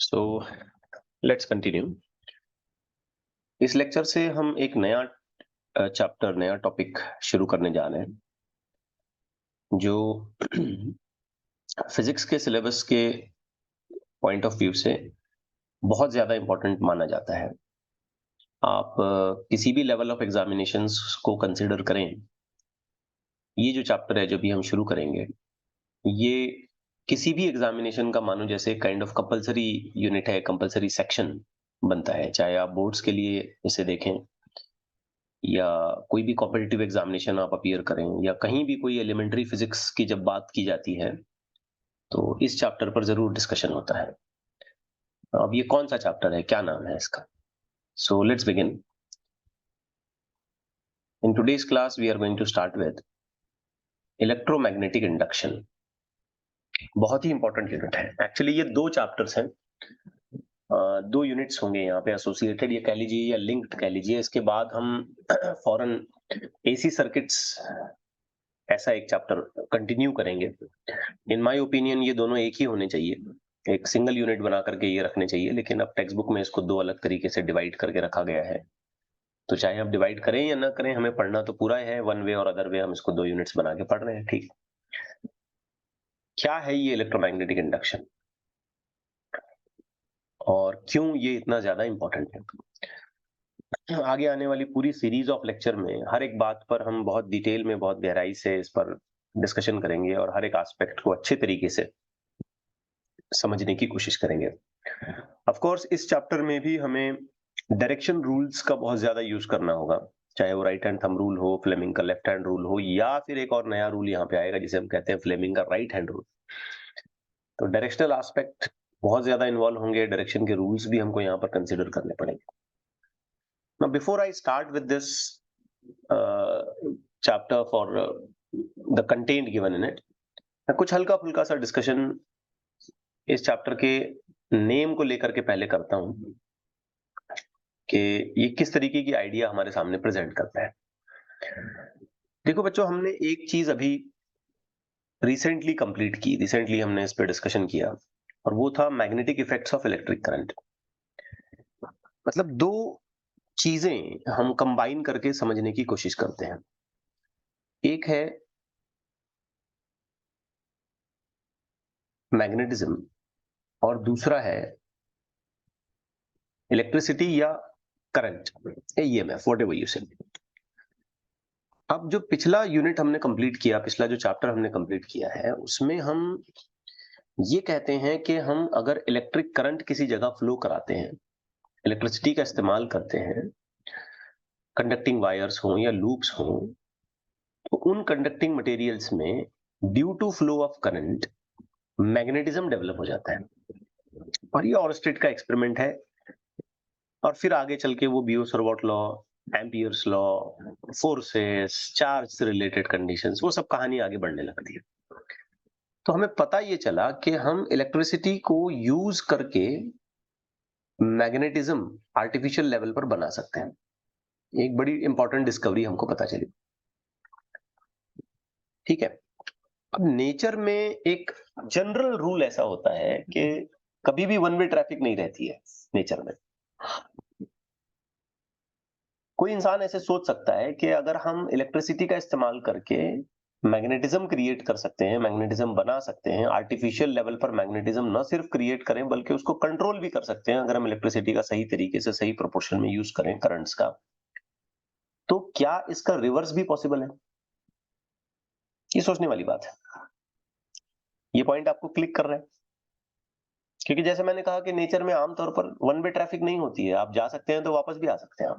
So let's continue. इस lecture से हम एक नया चैप्टर, नया टॉपिक शुरू करने जा रहे हैं जो फिजिक्स के सिलेबस के पॉइंट ऑफ व्यू से बहुत ज्यादा इंपॉर्टेंट माना जाता है। आप किसी भी लेवल ऑफ एग्जामिनेशंस को कंसिडर करें, ये जो चैप्टर है जो भी हम शुरू करेंगे, ये किसी भी एग्जामिनेशन का मानो जैसे काइंड ऑफ कंपलसरी यूनिट है, कंपलसरी सेक्शन बनता है। चाहे आप बोर्ड्स के लिए इसे देखें या कोई भी कॉम्पिटिटिव एग्जामिनेशन आप अपीयर करें या कहीं भी कोई एलिमेंट्री फिजिक्स की जब बात की जाती है तो इस चैप्टर पर जरूर डिस्कशन होता है। अब ये कौन सा चैप्टर है, क्या नाम है इसका? So let's begin. In today's class we are going to start with electromagnetic induction. बहुत ही इंपॉर्टेंट यूनिट है। एक्चुअली ये दो चैप्टर्स हैं, दो यूनिट्स होंगे यहाँ पे एसोसिएटेड, ये कह लीजिए या लिंक्ड कह लीजिए। इसके बाद हम फॉरन एसी सर्किट्स ऐसा एक चैप्टर कंटिन्यू करेंगे। इन माय ओपिनियन ये दोनों एक ही होने चाहिए, एक सिंगल यूनिट बना करके ये रखने चाहिए, लेकिन अब टेक्स्ट बुक में इसको दो अलग तरीके से डिवाइड करके रखा गया है। तो चाहे आप डिवाइड करें या ना करें, हमें पढ़ना तो पूरा है, वन वे और अदर वे हम इसको दो यूनिट्स बना के पढ़ रहे हैं। ठीक, क्या है ये इलेक्ट्रोमैग्नेटिक इंडक्शन और क्यों ये इतना ज्यादा इंपॉर्टेंट है? आगे आने वाली पूरी सीरीज ऑफ लेक्चर में हर एक बात पर हम बहुत डिटेल में, बहुत गहराई से इस पर डिस्कशन करेंगे और हर एक एस्पेक्ट को अच्छे तरीके से समझने की कोशिश करेंगे। ऑफ कोर्स इस चैप्टर में भी हमें डायरेक्शन रूल्स का बहुत ज्यादा यूज करना होगा, चाहे वो राइट हैंड थंब रूल हो, फ्लेमिंग का लेफ्ट हैंड रूल हो, या फिर एक और नया रूल यहाँ पे आएगा जिसे हम कहते हैं फ्लेमिंग का राइट हैंड रूल। तो डायरेक्शनल एस्पेक्ट बहुत ज्यादा इन्वॉल्व होंगे, डायरेक्शन के रूल्स भी हमको यहाँ पर कंसिडर करने पड़ेंगे। Now, before I start with this chapter for the content given in it, मैं कुछ हल्का फुल्का सा डिस्कशन इस चैप्टर के नेम को लेकर के पहले करता हूं कि ये किस तरीके की आइडिया हमारे सामने प्रेजेंट करता है। देखो बच्चों, हमने एक चीज अभी रिसेंटली हमने इस पर डिस्कशन किया और वो था magnetic effects of electric current. मतलब दो चीजें हम कंबाइन करके समझने की कोशिश करते हैं। एक है मैग्नेटिज्म और दूसरा है इलेक्ट्रिसिटी या करंट, ईएमएफ, व्हाटएवर यू से। अब जो पिछला यूनिट हमने कंप्लीट किया, पिछला जो चैप्टर हमने कंप्लीट किया है, उसमें हम ये कहते हैं कि हम अगर इलेक्ट्रिक करंट किसी जगह फ्लो कराते हैं, इलेक्ट्रिसिटी का इस्तेमाल करते हैं, कंडक्टिंग वायर्स हों या लूप्स हों, तो उन कंडक्टिंग मटेरियल्स में due to flow of current magnetism develop हो जाता है। और ये ऑरस्टेड का एक्सपेरिमेंट है और फिर आगे चल के वो Biot Savart law, Ampere's law, forces, charge से रिलेटेड कंडीशंस, वो सब कहानी आगे बढ़ने लगती है। तो हमें पता ये चला कि हम इलेक्ट्रिसिटी को यूज करके मैग्नेटिज्म आर्टिफिशियल लेवल पर बना सकते हैं। एक बड़ी इंपॉर्टेंट डिस्कवरी हमको पता चली। ठीक है, अब नेचर में एक जनरल रूल ऐसा होता है कि कभी भी वन वे ट्रैफिक नहीं रहती है नेचर में। कोई इंसान ऐसे सोच सकता है कि अगर हम इलेक्ट्रिसिटी का इस्तेमाल करके मैग्नेटिज्म क्रिएट कर सकते हैं, मैग्नेटिज्म बना सकते हैं, आर्टिफिशियल लेवल पर मैग्नेटिज्म न सिर्फ क्रिएट करें बल्कि उसको कंट्रोल भी कर सकते हैं अगर हम इलेक्ट्रिसिटी का सही तरीके से, सही प्रोपोर्शन में यूज करें करंट्स का, तो क्या इसका रिवर्स भी पॉसिबल है? ये सोचने वाली बात है। ये पॉइंट आपको क्लिक कर रहा है? क्योंकि जैसे मैंने कहा कि नेचर में आमतौर पर वन वे ट्रैफिक नहीं होती है, आप जा सकते हैं तो वापस भी आ सकते हैं।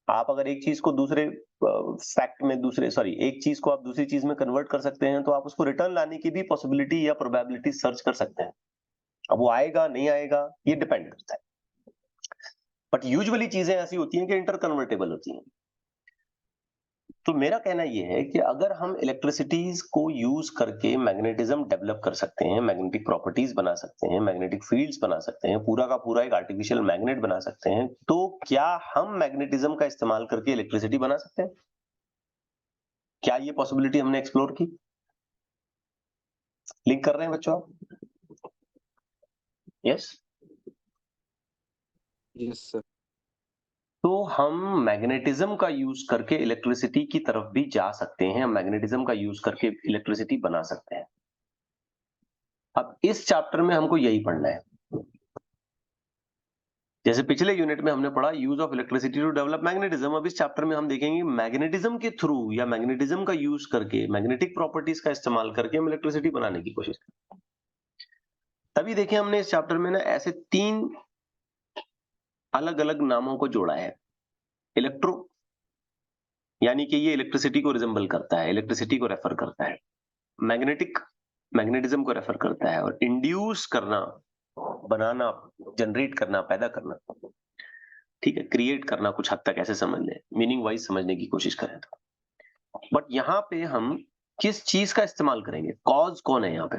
आप अगर एक चीज को दूसरे फैक्ट में, एक चीज को आप दूसरी चीज में कन्वर्ट कर सकते हैं तो आप उसको रिटर्न लाने की भी पॉसिबिलिटी या प्रोबेबिलिटी सर्च कर सकते हैं। अब वो आएगा नहीं आएगा ये डिपेंड करता है, बट यूजुअली चीजें ऐसी होती हैं कि इंटर कन्वर्टेबल होती हैं। तो मेरा कहना यह है कि अगर हम इलेक्ट्रिसिटीज को यूज करके मैग्नेटिज्म डेवलप कर सकते हैं, मैग्नेटिक प्रॉपर्टीज बना सकते हैं, मैग्नेटिक फील्ड्स बना सकते हैं, पूरा का पूरा एक आर्टिफिशियल मैग्नेट बना सकते हैं, तो क्या हम मैग्नेटिज्म का इस्तेमाल करके इलेक्ट्रिसिटी बना सकते हैं? क्या ये पॉसिबिलिटी हमने एक्सप्लोर की? लिंक कर रहे हैं बच्चों आप? यस। Yes sir. तो हम मैग्नेटिज्म का यूज करके इलेक्ट्रिसिटी की तरफ भी जा सकते हैं, हम मैग्नेटिज्म का यूज करके इलेक्ट्रिसिटी बना सकते हैं। अब इस चैप्टर में हमको यही पढ़ना है। जैसे पिछले यूनिट में हमने पढ़ा use of electricity to develop magnetism, अब इस चैप्टर में हम देखेंगे मैग्नेटिज्म के थ्रू या मैग्नेटिज्म का यूज करके, मैग्नेटिक प्रॉपर्टीज का इस्तेमाल करके हम इलेक्ट्रिसिटी बनाने की कोशिश करें। तभी देखें हमने इस चैप्टर में ना ऐसे 3 अलग अलग नामों को जोड़ा है। इलेक्ट्रो यानी कि ये इलेक्ट्रिसिटी को रिजेंबल करता है, इलेक्ट्रिसिटी को रेफर करता है। मैग्नेटिक मैग्नेटिज्म को रेफर करता है। और इंड्यूस करना, बनाना, जनरेट करना, पैदा करना, ठीक है, क्रिएट करना, कुछ हद तक ऐसे समझ लें, मीनिंग वाइज समझने की कोशिश करें तो। बट यहाँ पे हम किस चीज का इस्तेमाल करेंगे? कॉज कौन है यहाँ पे?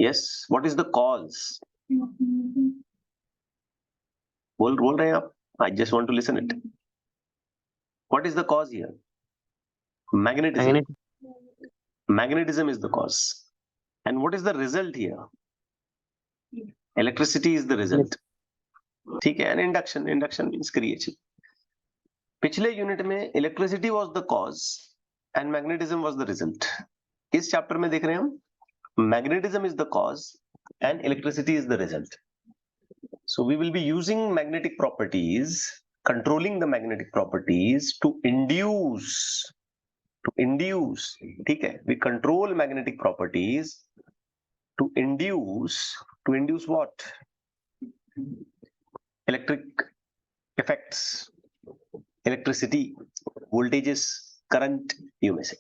Yes, what is the cause? बोल रहे हैं आप? I just want to listen it. What is the cause here? Magnetism. Magnetism is the cause. And what is the result here? Electricity is the result. ठीक है, and induction means creation. पिछले unit में electricity was the cause and magnetism was the result. इस chapter में देख रहे हैं हम magnetism is the cause and electricity is the result. So we will be using magnetic properties, controlling the magnetic properties to induce, ठीक है, we control magnetic properties to induce what? Electric effects, electricity, voltages, current, you में से।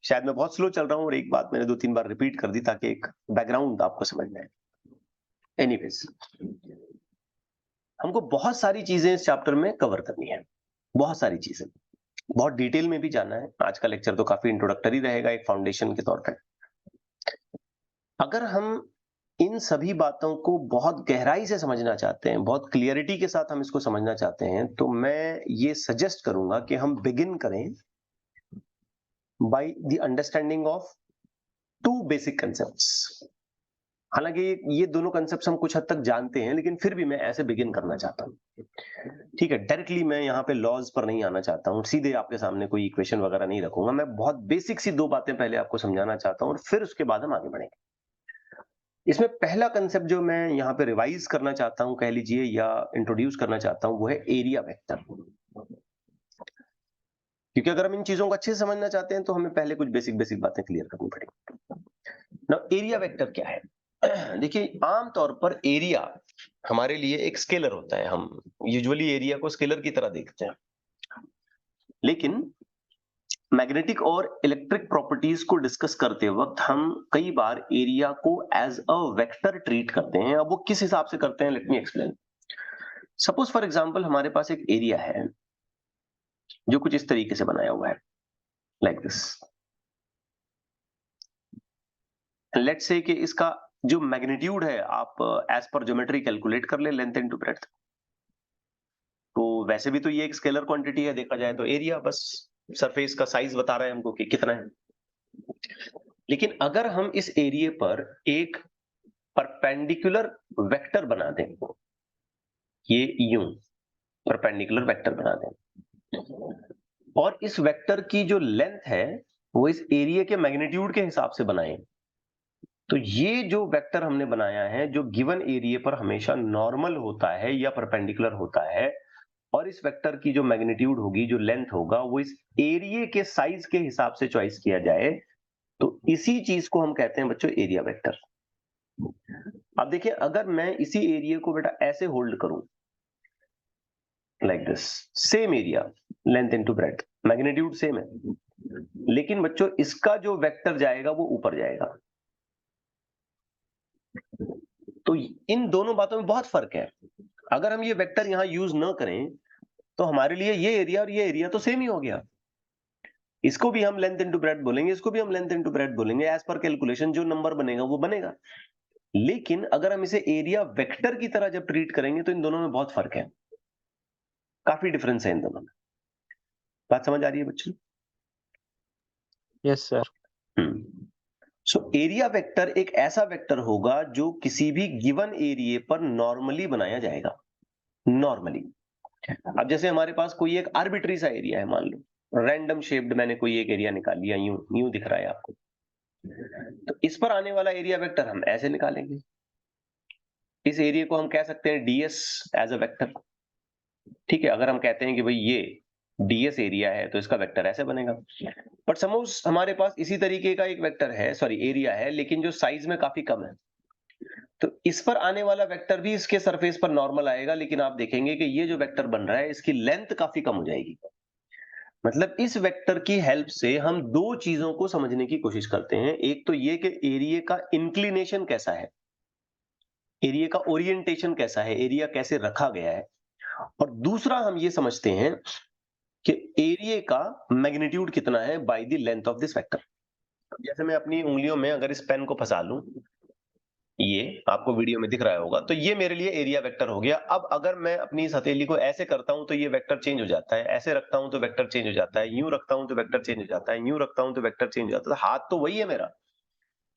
शायद मैं बहुत slow चल रहा हूं और एक बात मैंने 2-3 बार रिपीट कर दी ताकि एक बैकग्राउंड आपको समझ में आए। एनीवेज, हमको बहुत सारी चीजें इस चैप्टर में कवर करनी है, बहुत सारी चीजें, बहुत डिटेल में भी जाना है। आज का लेक्चर तो काफी इंट्रोडक्टरी रहेगा, एक फाउंडेशन के तौर पर। अगर हम इन सभी बातों को बहुत गहराई से समझना चाहते हैं, बहुत क्लियरिटी के साथ हम इसको समझना चाहते हैं, तो मैं ये सजेस्ट करूंगा कि हम बिगिन करें by the understanding of 2 basic concepts. हालांकि ये दोनों कंसेप्ट्स हम कुछ हद तक जानते हैं, लेकिन फिर भी मैं ऐसे बिगिन करना चाहता हूं, ठीक है। डायरेक्टली मैं यहाँ पे लॉज पर नहीं आना चाहता हूँ, सीधे आपके सामने कोई इक्वेशन वगैरह नहीं रखूंगा। मैं बहुत बेसिक सी 2 बातें पहले आपको समझाना चाहता हूँ और फिर उसके बाद हम आगे बढ़ेंगे। इसमें पहला कंसेप्ट जो मैं यहाँ पे रिवाइज करना चाहता हूँ, कह लीजिए, या इंट्रोड्यूस करना चाहता हूँ, वो है एरिया वेक्टर। क्योंकि अगर हम इन चीजों को अच्छे से समझना चाहते हैं तो हमें पहले कुछ बेसिक बातें क्लियर करनी पड़ेगी। नाउ एरिया वेक्टर क्या है? देखिए, आमतौर पर एरिया हमारे लिए एक स्केलर होता है। हम यूजुअली एरिया को स्केलर की तरह देखते हैं, लेकिन मैग्नेटिक और इलेक्ट्रिक प्रॉपर्टीज को डिस्कस करते वक्त हम कई बार एरिया को एज अ वेक्टर ट्रीट करते हैं। अब वो किस हिसाब से करते हैं, let me explain. Suppose for example हमारे पास एक एरिया है जो कुछ इस तरीके से बनाया हुआ है, लाइक दिस। लेट्स से कि इसका जो मैग्नीट्यूड है, आप एज पर ज्योमेट्री कैलकुलेट कर ले, लेंथ इनटू ब्रेड्थ। तो वैसे भी तो ये एक स्केलर क्वांटिटी है, देखा जाए तो एरिया बस सरफेस का साइज बता रहा है हमको कि कितना है। लेकिन अगर हम इस एरिया पर एक परपेंडिकुलर वेक्टर बना दें, ये यूं परपेंडिकुलर वेक्टर बना दें, और इस वेक्टर की जो लेंथ है वो इस एरिया के मैग्नीट्यूड के हिसाब से बनाएं, तो ये जो वेक्टर हमने बनाया है, जो गिवन एरिया पर हमेशा नॉर्मल होता है या परपेंडिकुलर होता है, और इस वेक्टर की जो मैग्नीट्यूड होगी, जो लेंथ होगा, वो इस एरिया के साइज के हिसाब से चॉइस किया जाए, तो इसी चीज को हम कहते हैं बच्चों एरिया वेक्टर। अब देखिए, अगर मैं इसी एरिया को बेटा ऐसे होल्ड करूं, like this, same area, length into breadth, magnitude same है, लेकिन बच्चों इसका जो वेक्टर जाएगा वो ऊपर जाएगा। तो इन दोनों बातों में बहुत फर्क है। अगर हम ये वेक्टर यहां यूज न करें तो हमारे लिए ये एरिया और ये एरिया तो सेम ही हो गया। इसको भी हम लेंथ इनटू ब्रेड्थ बोलेंगे, इसको भी हम लेंथ इनटू ब्रेड्थ बोलेंगे, एज पर कैलकुलेशन जो नंबर बनेगा वो बनेगा। लेकिन अगर हम इसे एरिया वेक्टर की तरह जब ट्रीट करेंगे तो इन दोनों में बहुत फर्क है, काफी डिफरेंस है इन दोनों में। बात समझ आ रही है बच्चों? Yes sir. So area vector एक ऐसा वेक्टर होगा जो किसी भी गिवन एरिया पर नॉर्मली बनाया जाएगा, नॉर्मली। अब जैसे हमारे पास कोई एक आर्बिट्री सा एरिया है, मान लो रैंडम शेप्ड मैंने कोई एक एरिया निकाल लिया, यूं यूं दिख रहा है आपको, तो इस पर आने वाला एरिया वेक्टर हम ऐसे निकालेंगे। इस एरिया को हम कह सकते हैं डीएस एज अ वेक्टर। ठीक है, अगर हम कहते हैं कि भाई ये डीएस एरिया है तो इसका वेक्टर ऐसे बनेगा। बट सपोज हमारे पास इसी तरीके का एक वेक्टर है, सॉरी एरिया है, लेकिन जो साइज में काफी कम है, तो इस पर आने वाला वेक्टर भी इसके सरफेस पर नॉर्मल आएगा, लेकिन आप देखेंगे कि ये जो वेक्टर बन रहा है इसकी लेंथ काफी कम हो जाएगी। मतलब इस वेक्टर की हेल्प से हम दो चीजों को समझने की कोशिश करते हैं। एक तो ये कि एरिया का इंक्लिनेशन कैसा है, एरिया का ओरिएंटेशन कैसा है, एरिया कैसे रखा गया है, और दूसरा हम ये समझते हैं कि एरिया का मैग्नीट्यूड कितना है by the length of this vector. जैसे मैं अपनी उंगलियों में अगर इस पेन को फंसा लूं, ये आपको वीडियो में दिख रहा होगा, तो ये मेरे लिए एरिया वेक्टर हो गया। अब अगर मैं अपनी इस हथेली को ऐसे करता हूं तो ये वेक्टर चेंज हो जाता है, ऐसे रखता हूं तो वेक्टर चेंज हो जाता है, यूं रखता हूं तो वेक्टर चेंज हो जाता है, यूं रखता हूं तो वेक्टर चेंज हो जाता है। हाथ तो वही है मेरा,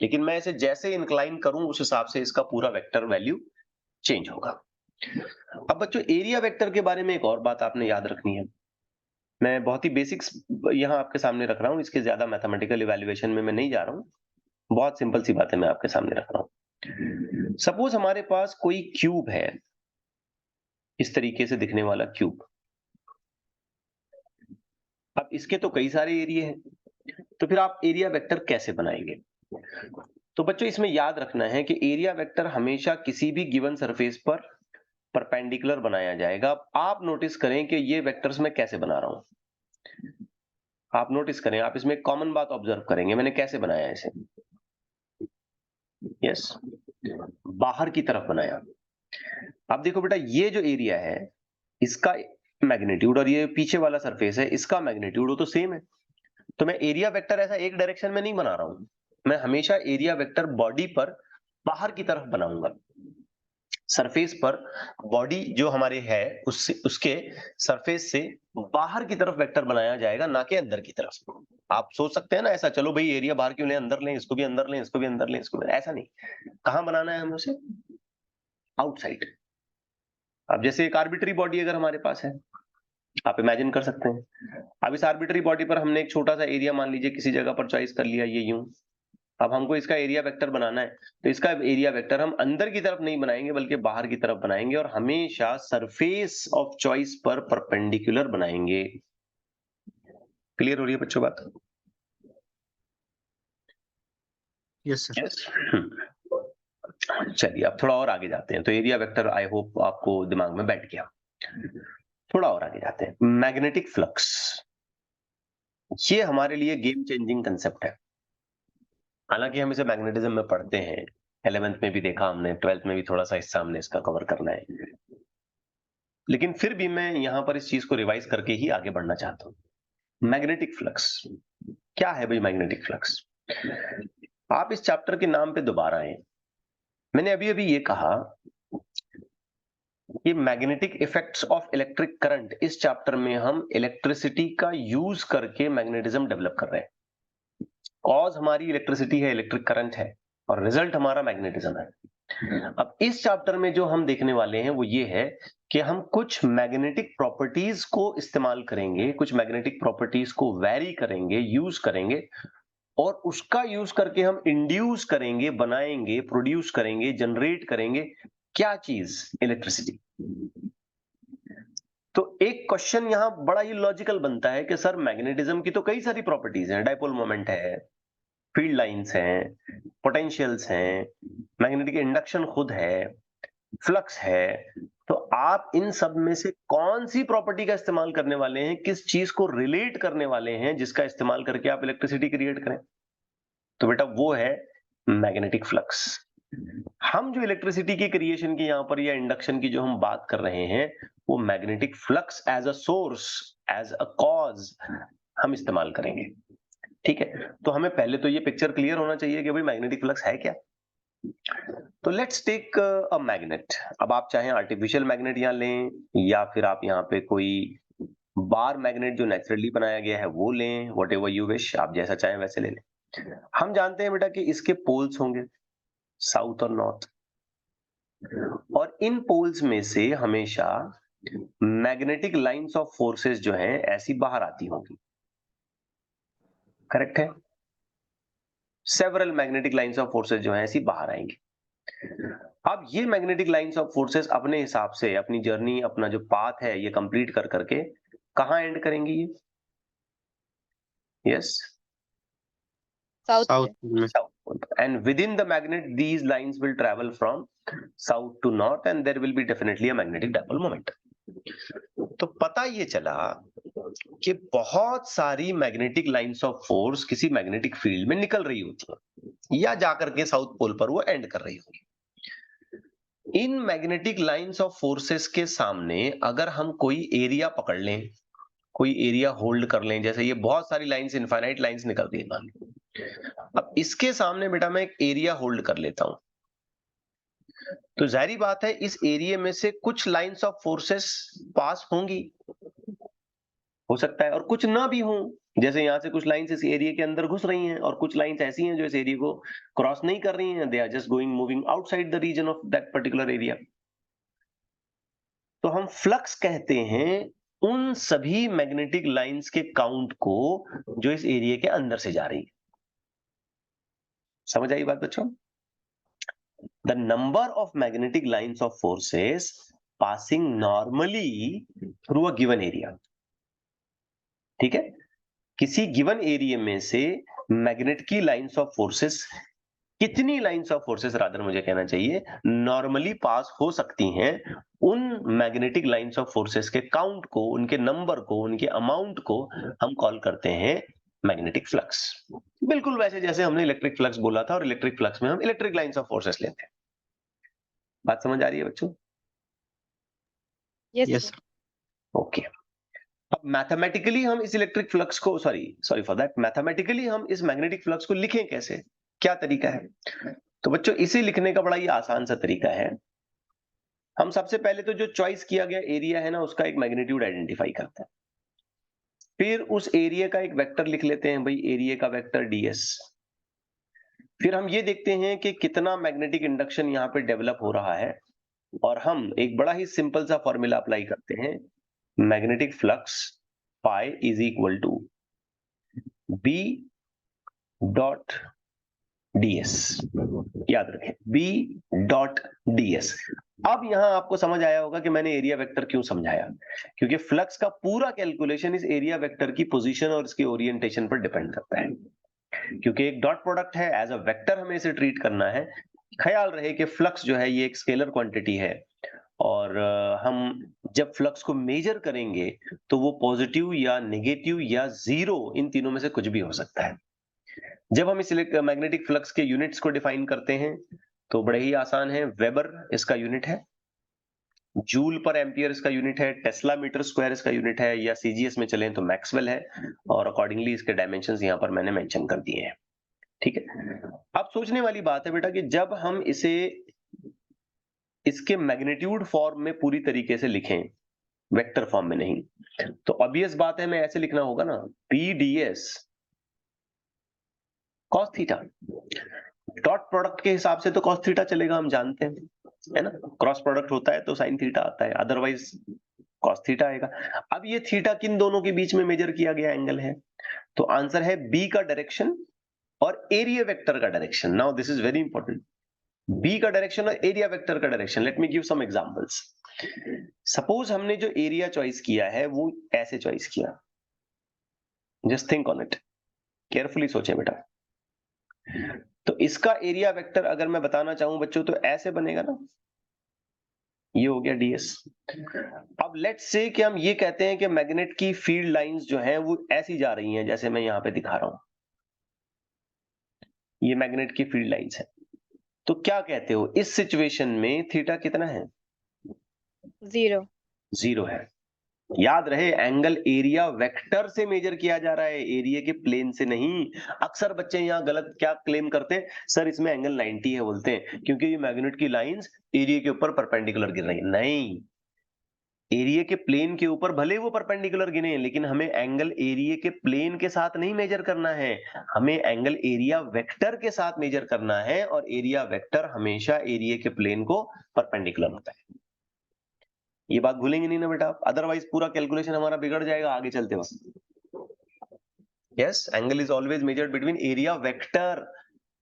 लेकिन मैं इसे जैसे इंक्लाइन करूं उस हिसाब से इसका पूरा वेक्टर वैल्यू चेंज होगा। अब बच्चों एरिया वेक्टर के बारे में एक और बात आपने याद रखनी है। मैं बहुत ही बेसिक्स यहाँ आपके सामने रख रहा हूँ, इसके ज्यादा मैथमेटिकल इवैल्यूएशन में मैं नहीं जा रहा हूँ। बहुत सिंपल सी बातें मैं आपके सामने रख रहा हूँ। सपोज हमारे पास कोई क्यूब है, इस तरीके से दिखने वाला क्यूब। अब इसके तो कई सारे एरिया हैं, तो फिर आप एरिया वेक्टर कैसे बनाएंगे? तो बच्चों इसमें याद रखना है कि एरिया वेक्टर हमेशा किसी भी गिवन सरफेस पर परपेंडिकुलर बनाया जाएगा। अब आप नोटिस करें कि ये वेक्टर्स मैं कैसे बना रहा हूं। आप नोटिस करें, आप इसमें एक कॉमन बात ऑब्जर्व करेंगे, मैंने कैसे बनाया इसे। यस, बाहर की तरफ बनाया। अब देखो बेटा, ये जो एरिया है इसका मैग्नीट्यूड और ये पीछे वाला सरफेस है इसका मैग्नीट्यूड वो तो सेम है। तो मैं एरिया वेक्टर ऐसा एक डायरेक्शन में नहीं बना रहा हूं, मैं हमेशा एरिया वेक्टर बॉडी पर बाहर की तरफ बनाऊंगा। सरफेस पर बॉडी जो हमारे है उससे उसके सरफेस से बाहर की तरफ वेक्टर बनाया जाएगा, ना कि अंदर की तरफ। आप सोच सकते हैं ना ऐसा, चलो भाई एरिया बाहर क्यों लें, अंदर लें, इसको भी अंदर लें, इसको भी अंदर लें, इसको भी, ऐसा नहीं। कहां बनाना है हमें उसे? आउटसाइड। अब जैसे एक आर्बिट्री बॉडी अगर हमारे पास है, आप इमेजिन कर सकते हैं। अब इस आर्बिट्री बॉडी पर हमने एक छोटा सा एरिया मान लीजिए किसी जगह पर चॉइस कर लिया, ये यूं। अब हमको इसका एरिया वेक्टर बनाना है, तो इसका एरिया वेक्टर हम अंदर की तरफ नहीं बनाएंगे बल्कि बाहर की तरफ बनाएंगे, और हमेशा सरफेस ऑफ चॉइस पर परपेंडिकुलर बनाएंगे। क्लियर हो रही है बच्चों बात? Yes sir. यस। चलिए अब थोड़ा और आगे जाते हैं। तो एरिया वेक्टर आई होप आपको दिमाग में बैठ गया। थोड़ा और आगे जाते हैं, मैग्नेटिक फ्लक्स। ये हमारे लिए गेम चेंजिंग कंसेप्ट है। हालांकि हम इसे मैग्नेटिज्म में पढ़ते हैं, 11th में भी देखा हमने, 12th में भी थोड़ा सा हिस्सा हमने इसका कवर करना है, लेकिन फिर भी मैं यहां पर इस चीज को रिवाइज करके ही आगे बढ़ना चाहता हूं। मैग्नेटिक फ्लक्स क्या है भाई? मैग्नेटिक फ्लक्स, आप इस चैप्टर के नाम पे दोबारा आए। मैंने अभी अभी ये कहा कि magnetic effects of electric current, इस चैप्टर में हम इलेक्ट्रिसिटी का यूज करके मैग्नेटिज्म डेवलप कर रहे हैं। कॉज हमारी इलेक्ट्रिसिटी है, इलेक्ट्रिक करंट है, और रिजल्ट हमारा मैग्नेटिज्म है। अब इस चैप्टर में जो हम देखने वाले हैं वो ये है कि हम कुछ मैग्नेटिक प्रॉपर्टीज को इस्तेमाल करेंगे, कुछ मैग्नेटिक प्रॉपर्टीज को वैरी करेंगे, यूज करेंगे, और उसका यूज करके हम इंड्यूस करेंगे, बनाएंगे, प्रोड्यूस करेंगे, जनरेट करेंगे क्या चीज? इलेक्ट्रिसिटी। तो एक क्वेश्चन यहां बड़ा ही लॉजिकल बनता है कि सर मैग्नेटिज्म की तो कई सारी प्रॉपर्टीज हैं, डाइपोल मोमेंट है, फील्ड लाइंस हैं, पोटेंशियल्स हैं, मैग्नेटिक इंडक्शन खुद है, फ्लक्स है, तो आप इन सब में से कौन सी प्रॉपर्टी का इस्तेमाल करने वाले हैं, किस चीज को रिलेट करने वाले हैं जिसका इस्तेमाल करके आप इलेक्ट्रिसिटी क्रिएट करें? तो बेटा वो है मैग्नेटिक फ्लक्स। हम जो इलेक्ट्रिसिटी की क्रिएशन की यहां पर या इंडक्शन की जो हम बात कर रहे हैं वो magnetic flux as a source, as a cause हम इस्तेमाल करेंगे। ठीक है, तो हमें पहले तो ये पिक्चर क्लियर होना चाहिए कि भाई मैग्नेटिक फ्लक्स है क्या। तो लेट्स टेक अ मैग्नेट। अब आप चाहे आर्टिफिशियल मैग्नेट यहां लें, या फिर आप यहाँ पे कोई बार मैग्नेट जो नेचुरली बनाया गया है वो लें, वट एवर यू विश, आप जैसा चाहें वैसे ले लें। हम जानते हैं बेटा कि इसके पोल्स होंगे साउथ और नॉर्थ, और इन पोल्स में से हमेशा मैग्नेटिक लाइंस ऑफ फोर्सेस जो हैं ऐसी बाहर आती होंगी, करेक्ट है? Several magnetic lines of forces जो हैं ऐसी बाहर आएंगी। अब ये मैग्नेटिक लाइंस ऑफ फोर्सेस अपने हिसाब से अपनी जर्नी, अपना जो पाथ है ये कंप्लीट कर करके कहां एंड करेंगी ये? यस, साउथ साउथ पे। में। south pole. And within the magnet, these lines will travel from south to north, and there will be definitely a magnetic dipole moment. तो पता ये चला कि बहुत सारी मैग्नेटिक लाइंस ऑफ फोर्स किसी मैग्नेटिक फील्ड में निकल रही होती हैं, या जाकर के साउथ पोल पर वो एंड कर रही होगी। In magnetic lines of forces के सामने अगर हम कोई एरिया पकड़ लें, कोई एरिया होल्ड कर लें, जैसे ये बहुत सारी लाइंस, इनफाइनाइट लाइंस निकल रही है, अब इसके सामने बेटा मैं एक एरिया होल्ड कर लेता हूं, तो जाहिर बात है इस एरिया में से कुछ लाइंस ऑफ फोर्सेस पास होंगी, हो सकता है, और कुछ ना भी हों। जैसे यहां से कुछ लाइंस इस एरिया के अंदर घुस रही हैं, और कुछ लाइंस ऐसी हैं जो इस एरिया को क्रॉस नहीं कर रही हैं, they are just going moving outside the region of that particular area. तो हम फ्लक्स कहते हैं उन सभी मैग्नेटिक लाइंस के काउंट को जो इस एरिया के अंदर से जा रही है। समझ आई बात बच्चों? The number of magnetic lines of forces passing normally through a given area, ठीक है? किसी गिवन एरिया में से मैग्नेट की लाइंस ऑफ फोर्सेस, कितनी लाइंस ऑफ फोर्सेस रादर मुझे कहना चाहिए, नॉर्मली पास हो सकती हैं, उन मैग्नेटिक लाइंस ऑफ फोर्सेस के काउंट को, उनके नंबर को, उनके अमाउंट को हम कॉल करते हैं मैग्नेटिक फ्लक्स। बिल्कुल वैसे जैसे हमने इलेक्ट्रिक फ्लक्स बोला था, और इलेक्ट्रिक फ्लक्स में हम इलेक्ट्रिक लाइंस ऑफ फोर्सेस लेते हैं। बात समझ आ रही है बच्चों? Yes yes sir. Sir. Okay. अब मैथमेटिकली हम इस इलेक्ट्रिक फ्लक्स को, सॉरी फॉर दैट, मैथमेटिकली हम इस मैग्नेटिक फ्लक्स को लिखें कैसे, क्या तरीका है? तो बच्चों इसे लिखने का बड़ा ही आसान सा तरीका है। हम सबसे पहले तो जो चॉइस किया गया एरिया है ना, उसका एक मैग्नीट्यूड आइडेंटिफाई करते हैं, फिर उस एरिया का एक वेक्टर लिख लेते हैं, भाई एरिया का वेक्टर ds। फिर हम ये देखते हैं कि कितना मैग्नेटिक इंडक्शन यहाँ पे डेवलप हो रहा है, और हम एक बड़ा ही सिंपल सा फॉर्मूला अप्लाई करते हैं, magnetic flux pi is equal to B dot ds। याद रखें, बी डॉट ds। अब यहां आपको समझ आया होगा कि मैंने एरिया वेक्टर क्यों समझाया, क्योंकि फ्लक्स का पूरा कैलकुलेशन इस एरिया वेक्टर की पोजीशन और इसके ओरिएंटेशन पर डिपेंड करता है। क्योंकि एक डॉट प्रोडक्ट है, एज अ वेक्टर हमें इसे ट्रीट करना है। ख्याल रहे कि फ्लक्स जो है ये एक स्केलर क्वांटिटी है, और हम जब फ्लक्स को मेजर करेंगे तो वो पॉजिटिव या नेगेटिव या जीरो, इन तीनों में से कुछ भी हो सकता है। जब हम इस मैग्नेटिक फ्लक्स के यूनिट्स को डिफाइन करते हैं तो बड़े ही आसान है, वेबर इसका यूनिट है, जूल पर एम्पियर इसका यूनिट है, टेस्ला मीटर स्क्वायर इसका यूनिट है, या सीजीएस में चलें तो मैक्सवेल है, और अकॉर्डिंगली इसके डायमेंशंस यहाँ पर मैंने मेंशन कर दिए हैं। ठीक है, अब सोचने वाली बात है बेटा कि जब हम इसे इसके मैग्नीट्यूड फॉर्म में पूरी तरीके से लिखें, वेक्टर फॉर्म में नहीं, तो ऑब्वियस बात है हमें ऐसे लिखना होगा ना, P D S cos theta. Dot product के हिसाब से तो कॉस थीटा चलेगा, हम जानते हैं, है ना? क्रॉस प्रोडक्ट होता है तो साइन थीटा आता है, अदरवाइज कॉस थीटा आएगा। अब ये थीटा किन दोनों के बीच में मेजर किया गया एंगल है, तो आंसर है बी का डायरेक्शन और एरिया वेक्टर का direction. Now this is very important, B का डायरेक्शन और एरिया वेक्टर का direction. Let me give some examples. Suppose हमने जो एरिया चॉइस किया है वो ऐसे चॉइस किया, just think on it, carefully सोचें बेटा। तो इसका एरिया वेक्टर अगर मैं बताना चाहूं बच्चों तो ऐसे बनेगा ना, ये हो गया ds। अब लेट्स से कि हम ये कहते हैं कि मैग्नेट की फील्ड लाइंस जो हैं वो ऐसी जा रही हैं, जैसे मैं यहां पे दिखा रहा हूं, ये मैग्नेट की फील्ड लाइंस है। तो क्या कहते हो इस सिचुएशन में थीटा कितना है? 0। 0 है। याद रहे एंगल एरिया वेक्टर से मेजर किया जा रहा है, एरिया के प्लेन से नहीं। अक्सर बच्चे यहाँ गलत क्या क्लेम करते हैं, सर इसमें एंगल 90 है बोलते हैं, क्योंकि ये मैग्नेट की लाइंस एरिया के ऊपर परपेंडिकुलर गिर रही है। नहीं, एरिया के प्लेन के ऊपर भले वो परपेंडिकुलर गिने, लेकिन हमें एंगल एरिया के प्लेन के साथ नहीं मेजर करना है, हमें एंगल एरिया वेक्टर के साथ मेजर करना है, और एरिया वेक्टर हमेशा एरिया के प्लेन को परपेंडिकुलर होता है। ये बात भूलेंगे नहीं ना बेटा आप, अदरवाइज पूरा कैलकुलेशन हमारा बिगड़ जाएगा आगे चलते वक्त। Yes, angle is always measured between area vector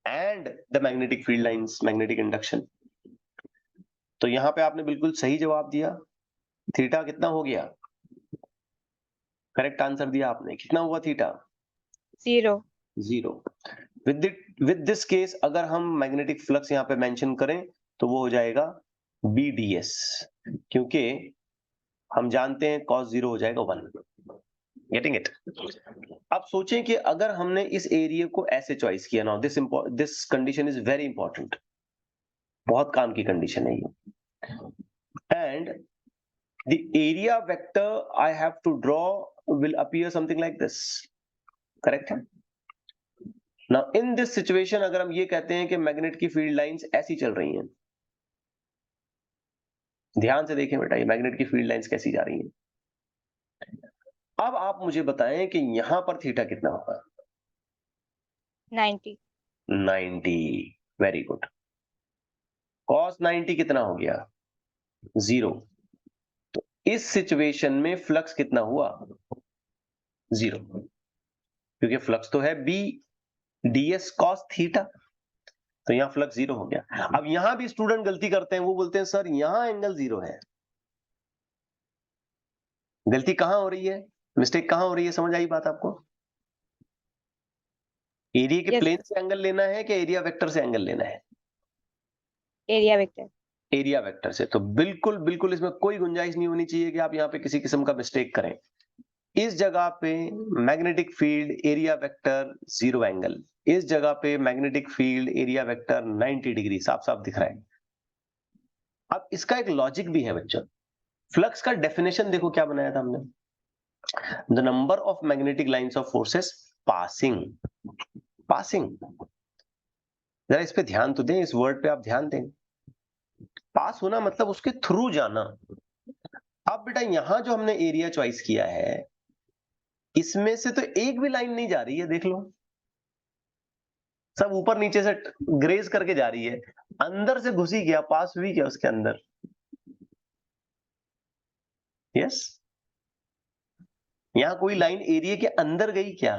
and the magnetic field lines, magnetic induction. तो यहां पे आपने बिल्कुल सही जवाब दिया। थीटा कितना हो गया? करेक्ट आंसर दिया आपने। कितना हुआ थीटा? 0. 0। विद दिस केस अगर हम मैग्नेटिक फ्लक्स यहाँ पे मेंशन करें तो वो हो जाएगा BDS, क्योंकि हम जानते हैं cos 0 हो जाएगा 1। Getting it? अब सोचें कि अगर हमने इस एरिया को ऐसे चॉइस किया ना, this condition is very important, बहुत काम की कंडीशन है ये। And the area vector I have to draw will appear something like this, correct है? नाउ इन दिस सिचुएशन अगर हम ये कहते हैं कि मैग्नेट की फील्ड लाइंस ऐसी चल रही हैं, ध्यान से देखें बेटा, ये मैग्नेट की फील्ड लाइंस कैसी जा रही हैं। अब आप मुझे बताएं कि यहां पर थीटा कितना होगा? 90. 90। Very good. cos 90 कितना हो गया? 0। तो इस सिचुएशन में फ्लक्स कितना हुआ? 0, क्योंकि फ्लक्स तो है BDS cos थीटा, तो यहां फ्लक्स 0 हो गया। अब यहां भी स्टूडेंट गलती करते हैं, वो बोलते हैं सर यहां एंगल 0 है। गलती कहां हो रही है, मिस्टेक कहां हो रही है, समझ आई बात आपको? एरिया के Yes, प्लेन से एंगल लेना है कि एरिया वेक्टर से एंगल लेना है? area vector. एरिया वेक्टर से। तो बिल्कुल बिल्कुल इसमें कोई गुंजाइश नहीं होनी चाहिए कि आप यहाँ पे किसी किस्म का मिस्टेक करें। इस जगह पे magnetic field area vector 0 angle, इस जगह पे magnetic field area vector 90 degree, साफ साफ दिख रहा है। अब इसका एक लॉजिक भी है बच्चों। फ्लक्स का डेफिनेशन देखो क्या बनाया था हमने, the number of magnetic lines of forces passing. Passing, जरा इस पे ध्यान तो दें, इस वर्ड पे आप ध्यान दें। पास होना मतलब उसके थ्रू जाना। अब बेटा यहां जो हमने एरिया चॉइस किया है, इसमें से तो एक भी लाइन नहीं जा रही है, देख लो, सब ऊपर नीचे से ग्रेज करके जा रही है, अंदर से घुसी गया, पास हुई क्या उसके अंदर? यस, यहां कोई लाइन एरिया के अंदर गई क्या?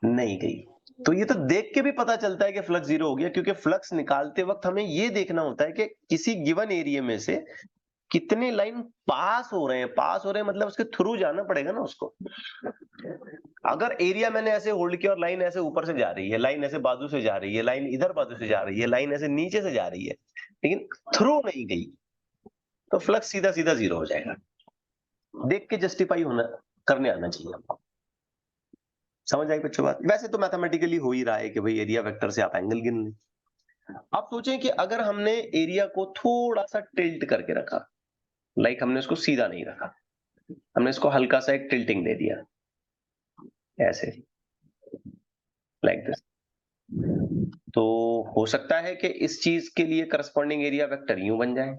नहीं गई। तो ये तो देख के भी पता चलता है कि फ्लक्स 0 हो गया, क्योंकि फ्लक्स निकालते वक्त हमें ये देखना होता है कि किसी गिवन एरिया में से कितने लाइन पास हो रहे हैं। पास हो रहे हैं मतलब उसके थ्रू जाना पड़ेगा ना उसको। अगर एरिया मैंने ऐसे होल्ड किया और लाइन ऐसे ऊपर से जा रही है, लाइन ऐसे बाजू से जा रही है, लाइन इधर बाजू से जा रही है, लाइन ऐसे नीचे से जा रही है, लेकिन थ्रू नहीं गई, तो फ्लक्स सीधा सीधा 0 हो जाएगा। देख के जस्टिफाई होना करने आना चाहिए आपको। समझ आई बच्चों बात? वैसे तो मैथमेटिकली हो ही रहा है कि भाई एरिया वेक्टर से आप एंगल गिन लें। आप सोचें कि अगर हमने एरिया को थोड़ा सा टिल्ट करके रखा, लाइक हमने उसको सीधा नहीं रखा, हमने इसको हल्का सा एक टिल्टिंग दे दिया ऐसे, लाइक दिस, तो हो सकता है कि इस चीज के लिए करस्पॉन्डिंग एरिया वेक्टर यूं बन जाए।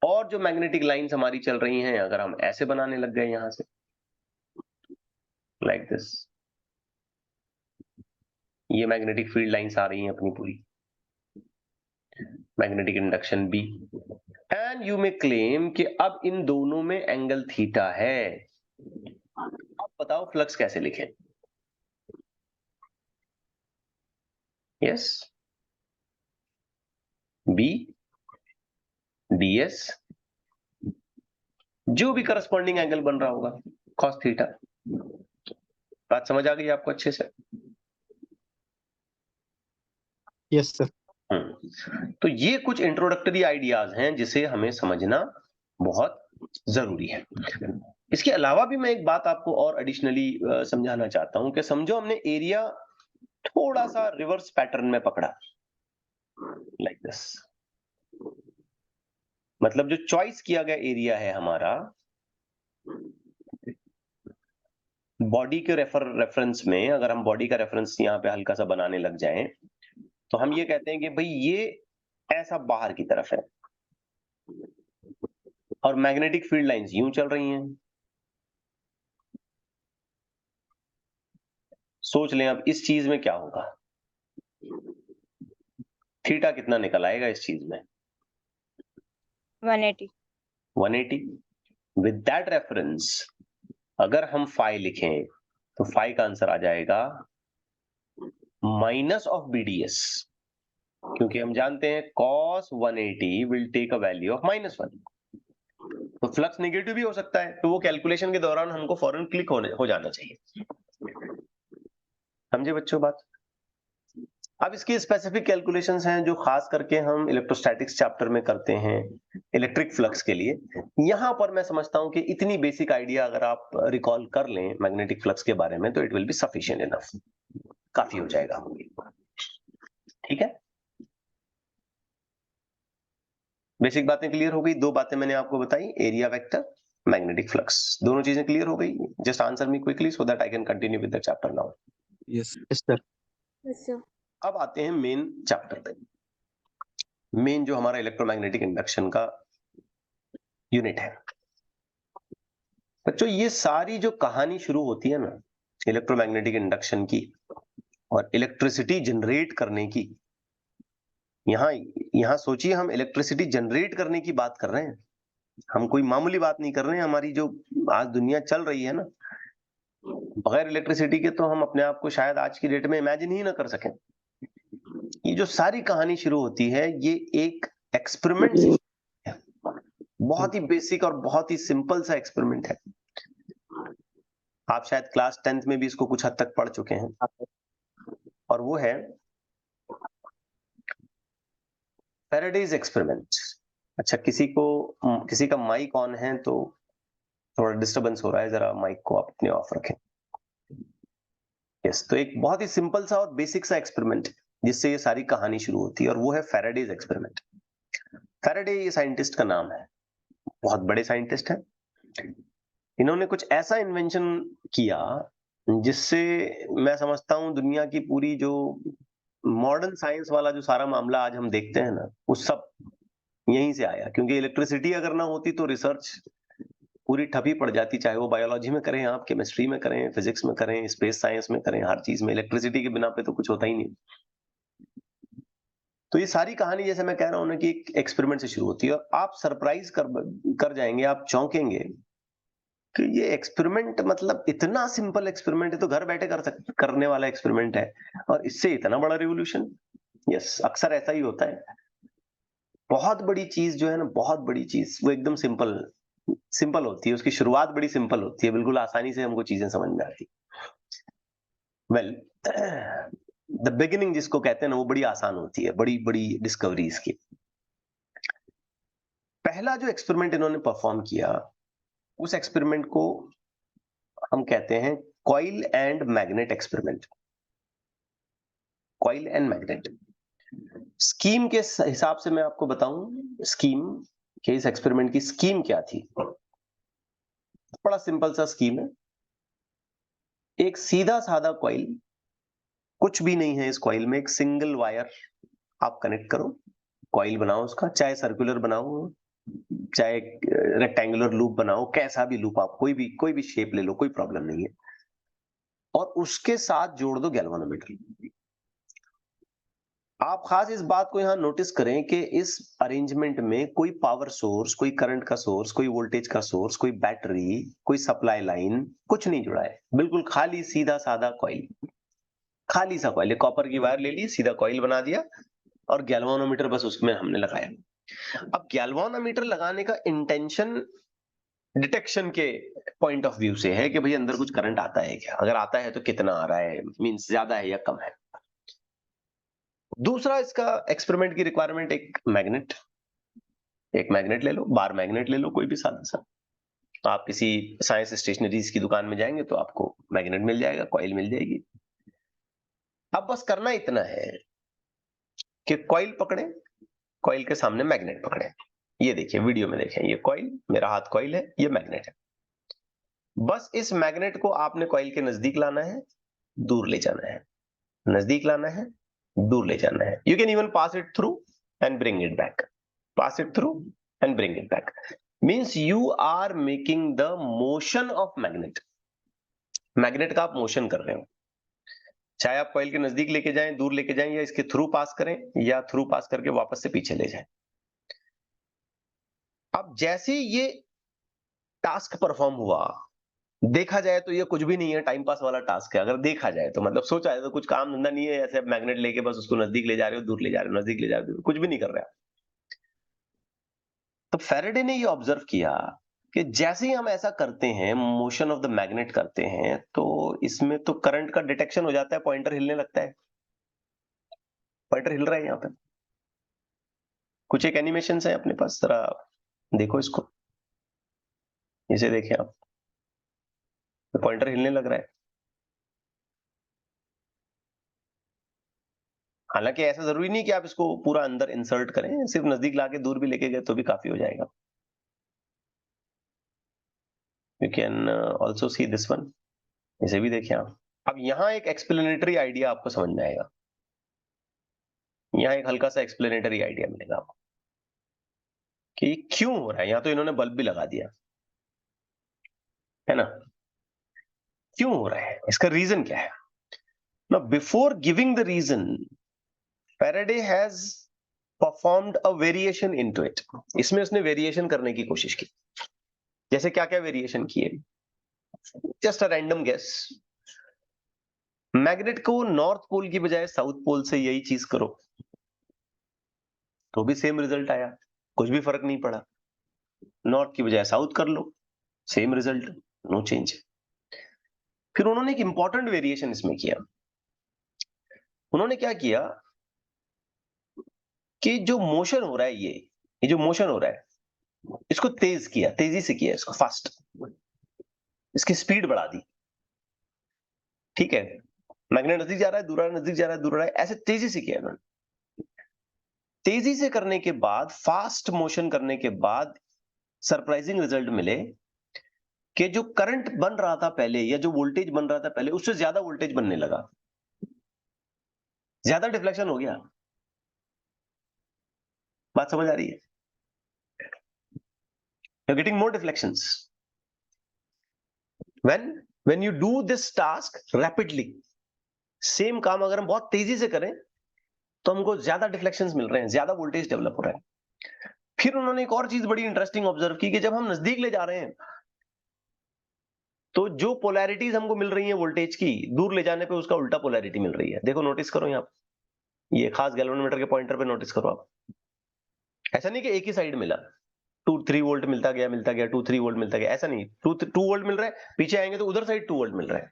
और जो मैग्नेटिक लाइंस हमारी चल रही हैं, अगर हम ऐसे बनाने लग गए यहां से, लाइक दिस, ये मैग्नेटिक फील्ड लाइंस आ रही हैं अपनी पूरी, magnetic induction B, and you may claim कि अब इन दोनों में एंगल थीटा है। अब बताओ फ्लक्स कैसे लिखें? यस, BDS, जो भी करस्पॉन्डिंग एंगल बन रहा होगा cos थीटा। बात समझ आ गई आपको अच्छे से? Yes sir. तो ये कुछ इंट्रोडक्टरी आइडियाज हैं जिसे हमें समझना बहुत जरूरी है। इसके अलावा भी मैं एक बात आपको और एडिशनली समझाना चाहता हूं कि समझो हमने एरिया थोड़ा सा रिवर्स पैटर्न में पकड़ा, लाइक दिस, मतलब जो चॉइस किया गया एरिया है हमारा, बॉडी के रेफरेंस में, अगर हम बॉडी का रेफरेंस यहां पे हल्का सा बनाने लग जाएं, तो हम ये कहते हैं कि भाई ये ऐसा बाहर की तरफ है, और मैग्नेटिक फील्ड लाइंस यूं चल रही हैं। सोच लें अब इस चीज में क्या होगा, थीटा कितना निकल आएगा इस चीज में? 180. 180। विद दैट रेफरेंस अगर हम फाई लिखें तो फाई का आंसर आ जाएगा माइनस ऑफ BDS, क्योंकि हम जानते हैं cos 180 will take a value of -1, तो फ्लक्स नेगेटिव भी हो सकता है, तो वो कैलकुलेशन के दौरान हमको फौरन क्लिक हो जाना चाहिए। समझे बच्चों बात? अब इसकी स्पेसिफिक कैलकुलेशंस हैं जो खास करके हम इलेक्ट्रोस्टैटिक्स चैप्टर में करते हैं इलेक्ट्रिक फ्लक्स के लिए। यहां पर मैं समझता हूं कि इतनी बेसिक आइडिया अगर आप रिकॉल कर लें मैग्नेटिक फ्लक्स के बारे में तो it will be sufficient enough, काफी हो जाएगा। ठीक है, बेसिक बातें क्लियर हो गई। दो बातें मैंने आपको बताई, एरिया वेक्टर, मैग्नेटिक फ्लक्स, दोनों चीजें क्लियर हो गई। Just answer me quickly so that I can continue with the chapter now. Yes sir. Yes, sir. अब आते हैं मेन चैप्टर पे। मेन जो हमारा इलेक्ट्रोमैग्नेटिक इंडक्शन का यूनिट है बच्चों, ये सारी जो कहानी शुरू होती है ना इलेक्ट्रोमैग्नेटिक इंडक्शन की और इलेक्ट्रिसिटी जनरेट करने की, यहां सोचिए हम इलेक्ट्रिसिटी जनरेट करने की बात कर रहे हैं, हम कोई मामूली बात नहीं कर रहे हैं। हमारी जो आज दुनिया चल रही है ना, बगैर इलेक्ट्रिसिटी के तो हम अपने आप को शायद आज की डेट में इमेजिन ही ना कर सकें। ये जो सारी कहानी शुरू होती है ये एक एक्सपेरिमेंट से है, बहुत ही बेसिक और बहुत ही सिंपल सा एक्सपेरिमेंट है। आप शायद क्लास 10th में भी इसको कुछ हद तक पढ़ चुके हैं, और वो है फैराडेज एक्सपेरिमेंट। अच्छा, किसी का माइक ऑन है तो थोड़ा डिस्टरबेंस हो रहा है, जरा माइक को आप अपने ऑफ रखें। यस, तो एक बहुत ही सिंपल सा और बेसिक सा एक्सपेरिमेंट जिससे ये सारी कहानी शुरू होती है, और वो है फैराडेज एक्सपेरिमेंट। फैराडे ये साइंटिस्ट का नाम है, बहुत बड़े साइंटिस्ट हैं। इन्होंने कुछ ऐसा इन्वेंशन किया जिससे मैं समझता हूं दुनिया की पूरी जो मॉडर्न साइंस वाला जो सारा मामला आज हम देखते हैं ना, वो सब यहीं से आया। क्योंकि इलेक्ट्रिसिटी अगर ना होती तो रिसर्च पूरी ठपी पड़ जाती, चाहे वो बायोलॉजी में करें, आप केमिस्ट्री में करें, फिजिक्स में करें, स्पेस साइंस में करें, हर चीज में इलेक्ट्रिसिटी के बिना पे तो कुछ होता ही नहीं। तो ये सारी कहानी जैसे मैं कह रहा हूं ना कि एक एक्सपेरिमेंट से शुरू होती है, और आप सरप्राइज कर जाएंगे, आप चौंकेंगे कि ये एक्सपेरिमेंट मतलब इतना सिंपल एक्सपेरिमेंट है, तो घर बैठे करने वाला एक्सपेरिमेंट है, और इससे इतना बड़ा रिवोल्यूशन। यस, अक्सर ऐसा ही होता है। बहुत बड़ी चीज जो है ना, बहुत बड़ी चीज वो एकदम सिंपल होती है, उसकी शुरुआत बड़ी सिंपल होती है, बिल्कुल आसानी से हमको चीजें समझ में आती। वेल, द बिगिनिंग जिसको कहते हैं ना, वो बड़ी आसान होती है, बड़ी बड़ी डिस्कवरीज की। पहला जो एक्सपेरिमेंट इन्होंने परफॉर्म किया, उस एक्सपेरिमेंट को हम कहते हैं coil and magnet experiment. Coil and magnet scheme के हिसाब से मैं आपको बताऊं, स्कीम के इस एक्सपेरिमेंट की स्कीम क्या थी। बड़ा सिंपल सा स्कीम है, एक सीधा साधा कॉइल, कुछ भी नहीं है इस कॉइल में, एक सिंगल वायर आप कनेक्ट करो, कॉइल बनाओ उसका, चाहे सर्कुलर बनाओ, चाहे रेक्टेंगुलर लूप बनाओ, कैसा भी लूप, आप कोई भी शेप ले लो, कोई प्रॉब्लम नहीं है, और उसके साथ जोड़ दो गैल्वेनोमीटर। आप खास इस बात को यहां नोटिस करें कि इस अरेंजमेंट में कोई पावर सोर्स, कोई करंट का सोर्स, कोई वोल्टेज का सोर्स, कोई बैटरी, कोई सप्लाई लाइन, कुछ नहीं जुड़ा है। बिल्कुल खाली सीधा साधा कॉइल, खाली सा कॉइल, कॉपर की वायर ले ली, सीधा कॉइल बना दिया, और गैल्वेनोमीटर बस उसमें हमने लगाया। अब गैल्वेनोमीटर लगाने का इंटेंशन डिटेक्शन के पॉइंट ऑफ व्यू से है कि भाई अंदर कुछ करंट आता है क्या, अगर आता है तो कितना आ रहा है, मींस ज्यादा है या कम है। दूसरा इसका एक्सपेरिमेंट की रिक्वायरमेंट एक मैग्नेट ले लो, बार मैग्नेट ले लो, कोई भी साधा सा। आप किसी साइंस स्टेशनरीज की दुकान में जाएंगे तो आपको मैग्नेट मिल जाएगा, कॉइल मिल जाएगी। अब बस करना इतना है कि कॉइल पकड़े, कॉइल के सामने मैग्नेट पकड़े। ये देखिए वीडियो में देखें, ये कॉइल, मेरा हाथ कॉइल है, ये मैग्नेट है। बस इस मैग्नेट को आपने कॉइल के नजदीक लाना है, दूर ले जाना है, नजदीक लाना है, दूर ले जाना है। You can even pass it through and bring it back, pass it through and bring it back. Means you are making the motion of magnet. Magnet का आप मोशन कर रहे हो, चाहे आप कॉइल के नजदीक लेके जाएं, दूर लेके जाएं, या इसके थ्रू पास करें, या थ्रू पास करके वापस से पीछे ले जाएं। अब जैसे ये टास्क परफॉर्म हुआ, देखा जाए तो ये कुछ भी नहीं है, टाइम पास वाला टास्क है। अगर देखा जाए तो मतलब सोचा जाए तो कुछ काम धंधा नहीं है, ऐसे मैग्नेट लेके बस उसको नजदीक ले जा रहे हो, दूर ले जा रहे हो, नजदीक ले जा रहे हो, कुछ भी नहीं कर रहे आप। तो फैराडे ने ये ऑब्जर्व किया कि जैसे ही हम ऐसा करते हैं, मोशन ऑफ द मैग्नेट करते हैं, तो इसमें तो करंट का डिटेक्शन हो जाता है, पॉइंटर हिलने लगता है। पॉइंटर हिल रहा है यहाँ पे। कुछ एक एनिमेशन है अपने पास, जरा देखो इसको, इसे देखें आप, पॉइंटर हिलने लग रहा है। हालांकि ऐसा जरूरी नहीं कि आप इसको पूरा अंदर इंसर्ट करें, सिर्फ नजदीक लाके दूर भी लेके गए तो भी काफी हो जाएगा। You can also see this one, इसे भी देखें आप। अब यहाँ एक एक्सप्लेनेटरी आइडिया आपको समझ में आएगा, यहाँ एक हल्का सा एक्सप्लेनेटरी आइडिया मिलेगा आपको कि क्यों हो रहा है। यहाँ तो इन्होंने बल्ब भी लगा दिया है ना, क्यों हो रहा है, इसका रीजन क्या है। Now, before giving the reason, Faraday has performed a variation into it. इसमें उसने वेरिएशन करने की कोशिश की। जैसे क्या क्या वेरिएशन किए, just a random guess. Magnet को नॉर्थ पोल की बजाय साउथ पोल से यही चीज करो, तो भी सेम रिजल्ट आया, कुछ भी फर्क नहीं पड़ा। नॉर्थ की बजाय साउथ कर लो, सेम रिजल्ट, नो चेंज। फिर उन्होंने एक इंपॉर्टेंट वेरिएशन इसमें किया। उन्होंने क्या किया कि जो मोशन हो रहा है, ये जो मोशन हो रहा है, इसको तेज किया, तेजी से किया, इसको फास्ट, इसकी स्पीड बढ़ा दी। ठीक है, मैग्नेट नजदीक जा रहा है, दूर आ रहा है, नजदीक जा रहा है, दूर आ रहा है, ऐसे तेजी से किया इन्होंने। तेजी से करने के बाद, फास्ट मोशन करने के बाद सरप्राइजिंग रिजल्ट मिले कि जो करंट बन रहा था पहले, या जो वोल्टेज बन रहा था पहले, उससे ज्यादा वोल्टेज बनने लगा, ज्यादा डिफ्लेक्शन हो गया। बात समझ आ रही है? You're getting more deflections when you do this task rapidly। Same काम अगर हम बहुत तेजी से करें तो हमको ज्यादा डिफ्लेक्शंस मिल रहे हैं, ज्यादा वोल्टेज डेवलप हो रहा है। फिर उन्होंने एक और चीज बड़ी इंटरेस्टिंग ऑब्जर्व की कि जब हम नजदीक ले जा रहे हैं तो जो पोलैरिटीज हमको मिल रही है वोल्टेज की, दूर ले जाने पे उसका उल्टा पोलैरिटी मिल रही है। देखो, नोटिस करो यहाँ, ये खास गैल्वेनोमीटर के पॉइंटर पे नोटिस करो आप। ऐसा नहीं कि एक ही साइड मिला, 2-3 वोल्ट मिलता गया, 2-3 वोल्ट मिलता गया, ऐसा नहीं। 2 वोल्ट मिल रहा है, पीछे आएंगे तो उधर साइड 2 वोल्ट मिल रहा है।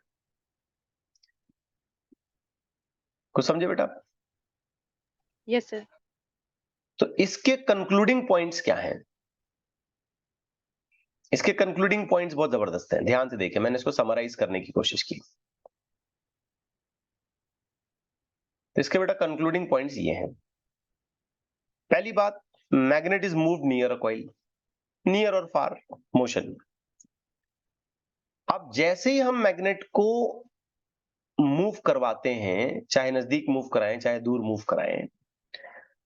कुछ समझे बेटा? Yes, sir. तो इसके कंक्लूडिंग पॉइंट्स क्या हैं? इसके कंक्लूडिंग पॉइंट्स बहुत जबरदस्त हैं, ध्यान से देखिए, मैंने इसको समराइज करने की कोशिश की। तो इसके बेटा कंक्लूडिंग पॉइंट्स ये हैं। पहली बात, magnet is move near a coil, near और फार मोशन। अब जैसे ही हम मैग्नेट को मूव करवाते हैं, चाहे नजदीक मूव कराएं चाहे दूर मूव कराएं,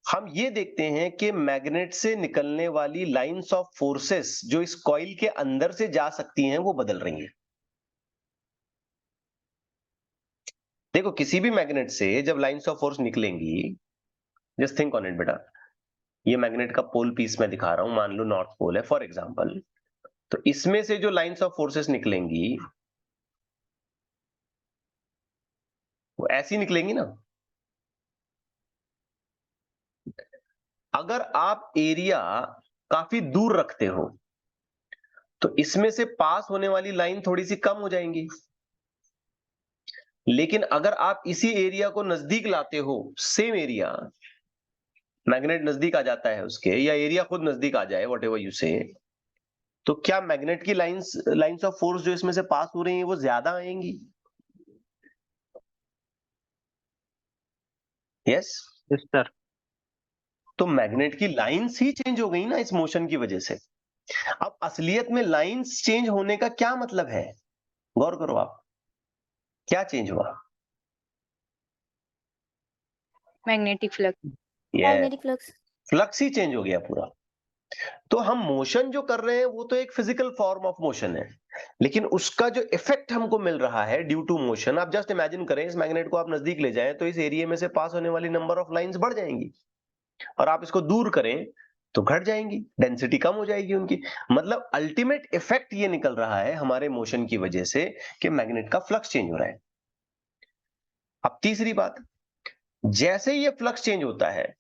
हम ये देखते हैं कि मैग्नेट से निकलने वाली लाइंस ऑफ फोर्सेस जो इस कॉइल के अंदर से जा सकती हैं, वो बदल रही हैं। देखो, किसी भी मैग्नेट से जब लाइंस ऑफ फोर्स निकलेंगी, जस्ट थिंक ऑन इट बेटा। ये मैग्नेट का पोल पीस मैं दिखा रहा हूं, मान लो नॉर्थ पोल है फॉर एग्जांपल। तो इसमें से जो लाइंस ऑफ फोर्सेस निकलेंगी वो ऐसी निकलेंगी ना। अगर आप एरिया काफी दूर रखते हो तो इसमें से पास होने वाली लाइन थोड़ी सी कम हो जाएंगी, लेकिन अगर आप इसी एरिया को नजदीक लाते हो, सेम एरिया, मैग्नेट नजदीक आ जाता है उसके, या एरिया खुद नजदीक आ जाए, वॉट एवर यू से, तो क्या मैग्नेट की लाइंस ऑफ फोर्स जो इसमें से पास हो रही हैं वो ज्यादा आएंगी? यस। Yes sir. तो मैग्नेट की लाइंस ही चेंज हो गई ना इस मोशन की वजह से। अब असलियत में लाइंस चेंज होने का क्या मतलब है, गौर करो आप, क्या चेंज हुआ? Magnetic flux. ये मैग्नेटिक फ्लक्स। फ्लक्स ही चेंज हो गया पूरा। तो हम मोशन जो कर रहे हैं वो तो एक फिजिकल फॉर्म ऑफ मोशन है, लेकिन उसका जो इफेक्ट हमको मिल रहा है ड्यू टू मोशन, आप जस्ट इमेजिन करें इस मैग्नेट को आप नजदीक ले जाएं तो इस एरिया में से पास होने वाली नंबर ऑफ लाइंस बढ़ जाएंगी, और आप इसको दूर करें तो घट जाएंगी, डेंसिटी कम हो जाएगी उनकी। मतलब अल्टीमेट इफेक्ट ये निकल रहा है हमारे मोशन की वजह से कि मैग्नेट का फ्लक्स चेंज हो रहा है। अब तीसरी बात, जैसे ये फ्लक्स चेंज होता है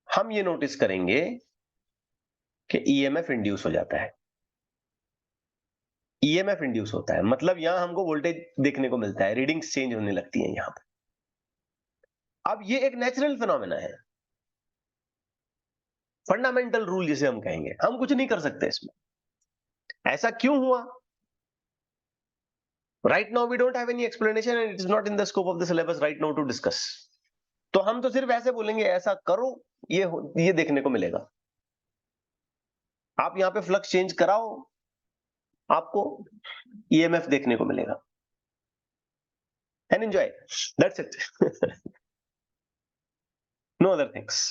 हम ये नोटिस करेंगे कि ईएमएफ इंड्यूस हो जाता है। ईएमएफ इंड्यूस होता है मतलब यहां हमको वोल्टेज देखने को मिलता है, रीडिंग्स चेंज होने लगती हैं यहां पर। अब ये एक नेचुरल फिनोमेना है, फंडामेंटल रूल जिसे हम कहेंगे, हम कुछ नहीं कर सकते इसमें। ऐसा क्यों हुआ? Right now we don't have any explanation and it is not in the scope of the syllabus right now to discuss. तो हम तो सिर्फ ऐसे बोलेंगे ऐसा करो, ये देखने को मिलेगा। आप यहां पे फ्लक्स चेंज कराओ, आपको ईएमएफ देखने को मिलेगा। And enjoy. That's it. No other things.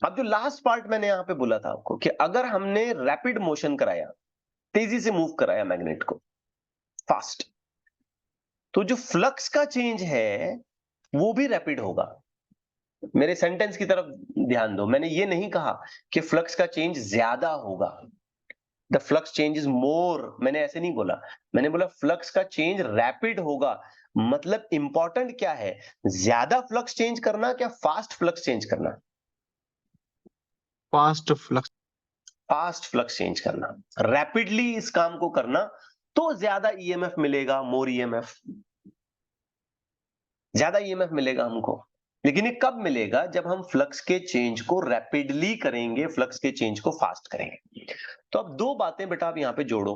अब जो लास्ट पार्ट मैंने यहां पे बोला था आपको कि अगर हमने रैपिड मोशन कराया, तेजी से मूव कराया मैग्नेट को, फास्ट, तो जो फ्लक्स का चेंज है वो भी रैपिड होगा। मेरे सेंटेंस की तरफ ध्यान दो, मैंने ये नहीं कहा कि फ्लक्स का चेंज ज्यादा होगा, the flux change is more, मैंने ऐसे नहीं बोला। मैंने बोला फ्लक्स का चेंज रैपिड होगा। मतलब इंपॉर्टेंट क्या है, ज्यादा फ्लक्स चेंज करना क्या फास्ट फ्लक्स चेंज करना? Fast flux. Fast flux change करना, रैपिडली इस काम को करना, तो ज्यादा ईएमएफ मिलेगा, मोर ईएमएफ, ज्यादा ईएमएफ मिलेगा हमको। लेकिन ये कब मिलेगा? जब हम फ्लक्स के चेंज को रैपिडली करेंगे, फ्लक्स के चेंज को फास्ट करेंगे। तो अब दो बातें बेटा आप यहां पे जोड़ो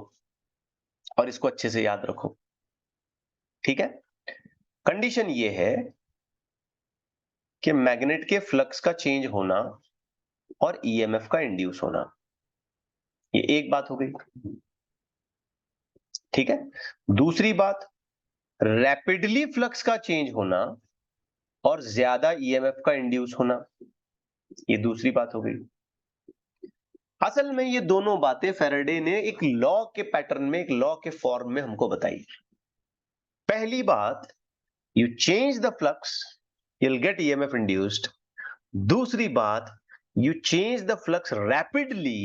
और इसको अच्छे से याद रखो, ठीक है? कंडीशन ये है कि मैग्नेट के फ्लक्स का चेंज होना और ईएमएफ का इंड्यूस होना, ये एक बात हो गई, ठीक है? दूसरी बात, रैपिडली फ्लक्स का चेंज होना और ज्यादा ईएमएफ का इंड्यूस होना, ये दूसरी बात हो गई। असल में ये दोनों बातें फैराडे ने एक लॉ के पैटर्न में, एक लॉ के फॉर्म में हमको बताई। पहली बात, you change the flux you'll get EMF induced. दूसरी बात, you change the flux rapidly,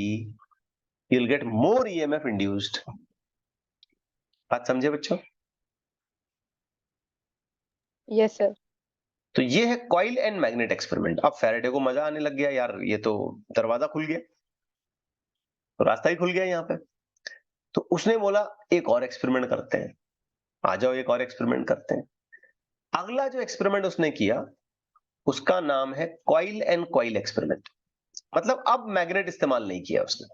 you'll get more EMF induced. बात समझे बच्चों? Yes, sir. तो ये है कॉइल एंड मैग्नेट एक्सपेरिमेंट। अब फैराडे को मजा आने लग गया, यार ये तो दरवाजा खुल गया, तो रास्ता ही खुल गया यहाँ पे। तो उसने बोला एक और एक्सपेरिमेंट करते हैं, आ जाओ एक और एक्सपेरिमेंट करते हैं। अगला जो एक्सपेरिमेंट उसने किया उसका नाम है कॉइल एंड कॉइल एक्सपेरिमेंट। मतलब अब मैग्नेट इस्तेमाल नहीं किया उसने,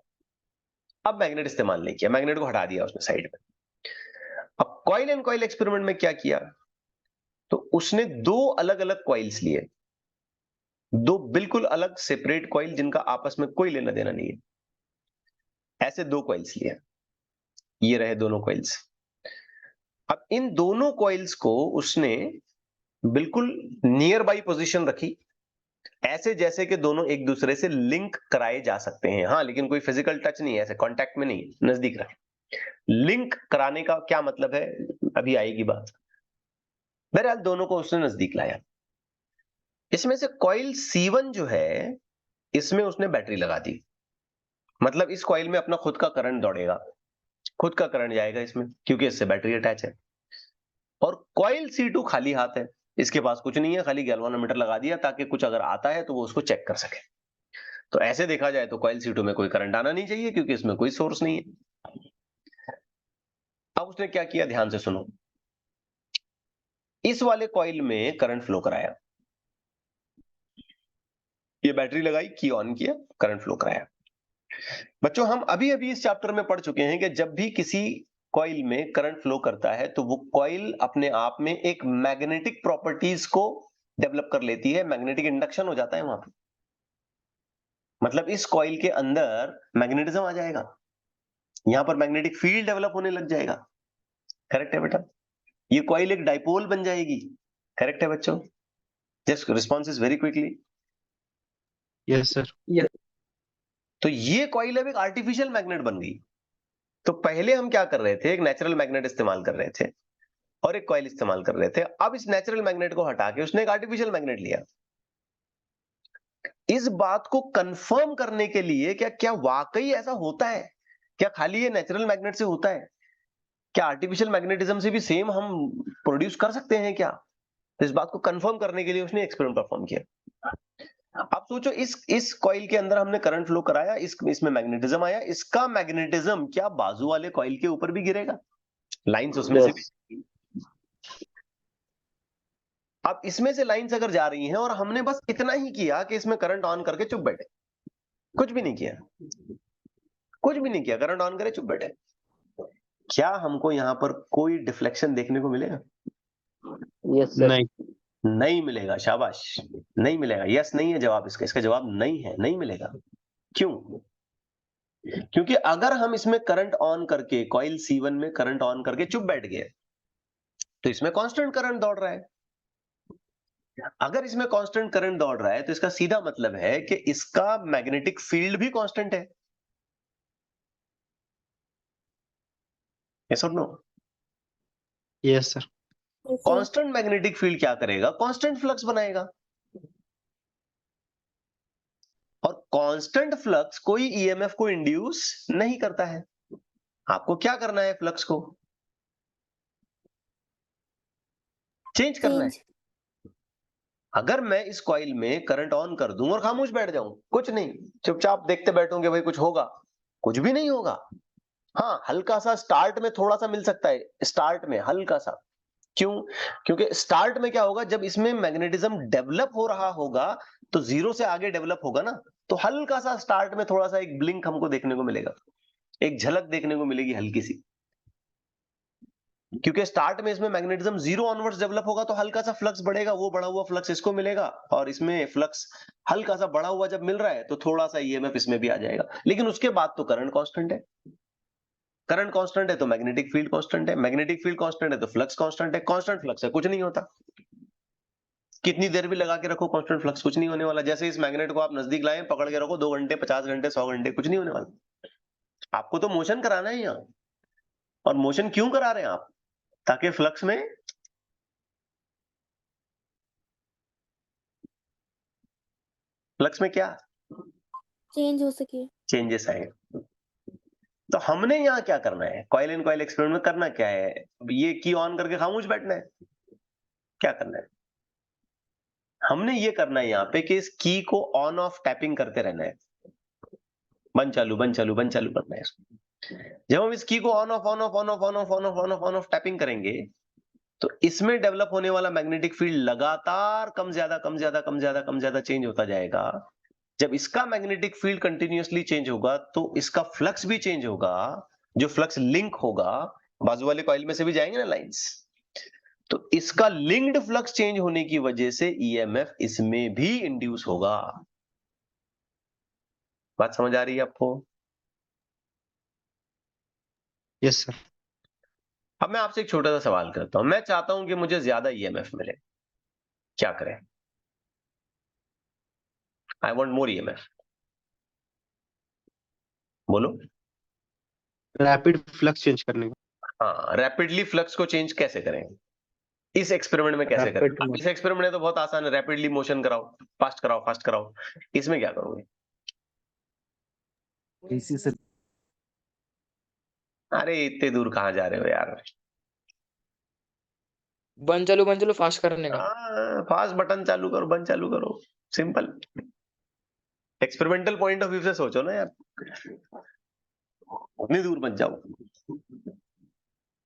अब मैग्नेट इस्तेमाल नहीं किया, मैग्नेट को हटा दिया उसने साइड में। अब कॉइल एंड कॉइल एक्सपेरिमेंट में क्या किया, तो उसने दो अलग अलग कॉइल्स लिए, दो बिल्कुल अलग सेपरेट कॉइल जिनका आपस में कोई लेना देना नहीं है, ऐसे दो कॉइल्स लिए, ये रहे दोनों कॉइल्स। अब इन दोनों कॉइल्स को उसने बिल्कुल नियर बाई पोजीशन रखी, ऐसे जैसे कि दोनों एक दूसरे से लिंक कराए जा सकते हैं। हाँ, लेकिन कोई फिजिकल टच नहीं है, ऐसे कांटेक्ट में नहीं, नजदीक रखे। लिंक कराने का क्या मतलब है, अभी आएगी बात। बहरहाल दोनों को उसने नजदीक लाया। इसमें से कॉइल C1 जो है, इसमें उसने बैटरी लगा दी। मतलब इस कॉइल में अपना खुद का करंट दौड़ेगा, खुद का करंट जाएगा इसमें, क्योंकि इससे बैटरी अटैच है। और कॉइल C2 खाली हाथ है, इसके पास कुछ नहीं है, खाली गैल्वानोमीटर लगा दिया ताकि कुछ अगर आता है तो वो उसको चेक कर सके। तो ऐसे देखा जाए तो कॉइल C2 में कोई करंट आना नहीं चाहिए क्योंकि इसमें कोई सोर्स नहीं है। अब उसने क्या किया, ध्यान से सुनो। इस वाले कॉइल में करंट फ्लो कराया, ये बैटरी लगाई, की ऑन किया, करंट फ्लो कराया। बच्चों हम अभी अभी इस चैप्टर में पढ़ चुके हैं कि जब भी किसी कॉइल में करंट फ्लो करता है तो वो कॉइल अपने आप में एक मैग्नेटिक प्रॉपर्टीज को डेवलप कर लेती है, मैग्नेटिक इंडक्शन हो जाता है वहां पे। मतलब इस कॉइल के अंदर मैग्नेटिज्म आ जाएगा, यहां पर मैग्नेटिक फील्ड डेवलप होने लग जाएगा। करेक्ट है बेटा? ये कॉइल एक डाइपोल बन जाएगी। करेक्ट है बच्चों? Just response is very quickly. Yes sir. तो ये कॉइल अब एक आर्टिफिशियल मैग्नेट बन गई। तो पहले हम क्या कर रहे थे, एक नेचुरल मैग्नेट इस्तेमाल कर रहे थे और एक कॉइल इस्तेमाल कर रहे थे। अब इस नेचुरल मैग्नेट को हटा के उसने एक आर्टिफिशियल मैग्नेट लिया। इस बात को कंफर्म करने के लिए क्या क्या वाकई ऐसा होता है, क्या खाली ये नेचुरल मैग्नेट से होता है, क्या आर्टिफिशियल मैग्नेटिज्म से भी सेम हम प्रोड्यूस कर सकते हैं क्या, तो इस बात को कंफर्म करने के लिए उसने एक्सपेरिमेंट परफॉर्म किया। अब सोचो, इस कॉइल के अंदर हमने करंट फ्लो कराया, इसमें मैग्नेटिज्म आया, इसका मैग्नेटिज्म क्या बाजू वाले कॉइल के ऊपर भी गिरेगा, लाइंस उसमें से भी। अब इसमें से लाइंस अगर जा रही हैं और हमने बस इतना ही किया कि इसमें करंट ऑन करके चुप बैठे, कुछ भी नहीं किया, कुछ भी नहीं किया, करंट ऑन करे चुप बैठे, क्या हमको यहाँ पर कोई डिफ्लेक्शन देखने को मिलेगा? Yes sir. नहीं। नहीं मिलेगा। शाबाश, नहीं मिलेगा। यस नहीं है जवाब इसका, इसका जवाब नहीं है, नहीं मिलेगा। क्यों? क्योंकि अगर हम इसमें करंट ऑन करके, कॉइल C1 में करंट ऑन करके चुप बैठ गए, तो इसमें कांस्टेंट करंट दौड़ रहा है। अगर इसमें कांस्टेंट करंट दौड़ रहा है तो इसका सीधा मतलब है कि इसका मैग्नेटिक फील्ड भी कांस्टेंट है। यस और no? Yes sir. Constant magnetic field क्या करेगा? कांस्टेंट फ्लक्स बनाएगा। और कांस्टेंट फ्लक्स कोई ईएमएफ को इंड्यूस नहीं करता है। आपको क्या करना है? फ्लक्स को चेंज करना है। अगर मैं इस कॉइल में करंट ऑन कर दूं और खामोश बैठ जाऊं, कुछ नहीं, चुपचाप देखते बैठूंगे भाई कुछ होगा, कुछ भी नहीं होगा। हाँ, हल्का सा स्टार्ट में थोड़ा सा मिल सकता है, स्टार्ट में हल्का सा। क्यों? क्योंकि स्टार्ट में क्या होगा, जब इसमें मैग्नेटिज्म डेवलप हो रहा होगा तो जीरो से आगे डेवलप होगा ना, तो हल्का सा स्टार्ट में थोड़ा सा एक ब्लिंक हमको देखने को मिलेगा, एक झलक देखने को मिलेगी हल्की सी। क्योंकि स्टार्ट में इसमें मैग्नेटिज्म जीरो ऑनवर्ड्स डेवलप होगा तो हल्का सा फ्लक्स बढ़ेगा, वो बढ़ा हुआ फ्लक्स इसको मिलेगा, और इसमें फ्लक्स हल्का सा बढ़ा हुआ जब मिल रहा है तो थोड़ा सा ईएमएफ इसमें भी आ जाएगा। लेकिन उसके बाद तो करंट कांस्टेंट है, करंट कांस्टेंट है तो मैग्नेटिक फील्ड कांस्टेंट है, मैग्नेटिक फील्ड कांस्टेंट है तो फ्लक्स कांस्टेंट है, कांस्टेंट फ्लक्स है, कुछ नहीं होता। कितनी देर भी लगा के रखो कांस्टेंट फ्लक्स, कुछ नहीं होने वाला। जैसे इस मैग्नेट को आप नजदीक लाए, पकड़ के रखो 2 घंटे, 50 घंटे, 100 घंटे, कुछ नहीं होने वाला। आपको तो मोशन कराना है यहाँ। और मोशन क्यों करा रहे हैं आप? ताकि फ्लक्स में क्या चेंज हो सके, चेंजेस आए। तो हमने यहाँ क्या करना है? कॉइल एंड कॉइल एक्सपेरिमेंट में करना क्या है? ये की ऑन करके खामोश बैठना है? क्या करना है? हमने ये करना है यहाँ पे कि इस की को ऑन ऑफ टैपिंग करते रहना है, बंद चालू बंद चालू बंद चालू करना है इसको। जब हम इस की को on off on off on off on off on off on off on off tapping करेंगे तो इसमें डेवलप होने वाला मैग्नेटिक फील्ड लगातार कम ज्यादा कम ज्यादा कम ज्यादा कम ज्यादा चेंज होता जाएगा। जब इसका मैग्नेटिक फील्ड कंटिन्यूअसली चेंज होगा तो इसका फ्लक्स भी चेंज होगा। जो फ्लक्स लिंक होगा, बाजू वाले कॉइल में से भी जाएंगे ना लाइंस, तो इसका लिंक्ड फ्लक्स चेंज होने की वजह से ईएमएफ इसमें भी इंड्यूस होगा। बात समझ आ रही है आपको? Yes sir. अब मैं आपसे एक छोटा सा सवाल करता हूं। मैं चाहता हूं कि मुझे ज्यादा ईएमएफ मिले, क्या करें? I want more EMF. बोलो। रैपिड फ्लक्स चेंज करने का। हाँ, रैपिडली फ्लक्स को चेंज कैसे करें? इस एक्सपेरिमेंट में कैसे करें? अब इस एक्सपेरिमेंट में तो बहुत आसान है, रैपिडली मोशन कराओ, फास्ट कराओ, फास्ट कराओ। इसमें क्या करोगे? एसी से। अरे इतने दूर कहाँ जा रहे हो यार? बंद चालू फास्ट करने का। फास्ट बटन चालू करो, बंद चालू करो, simple. Experimental point of view से सोचो ना यार, उतनी दूर मत जाओ।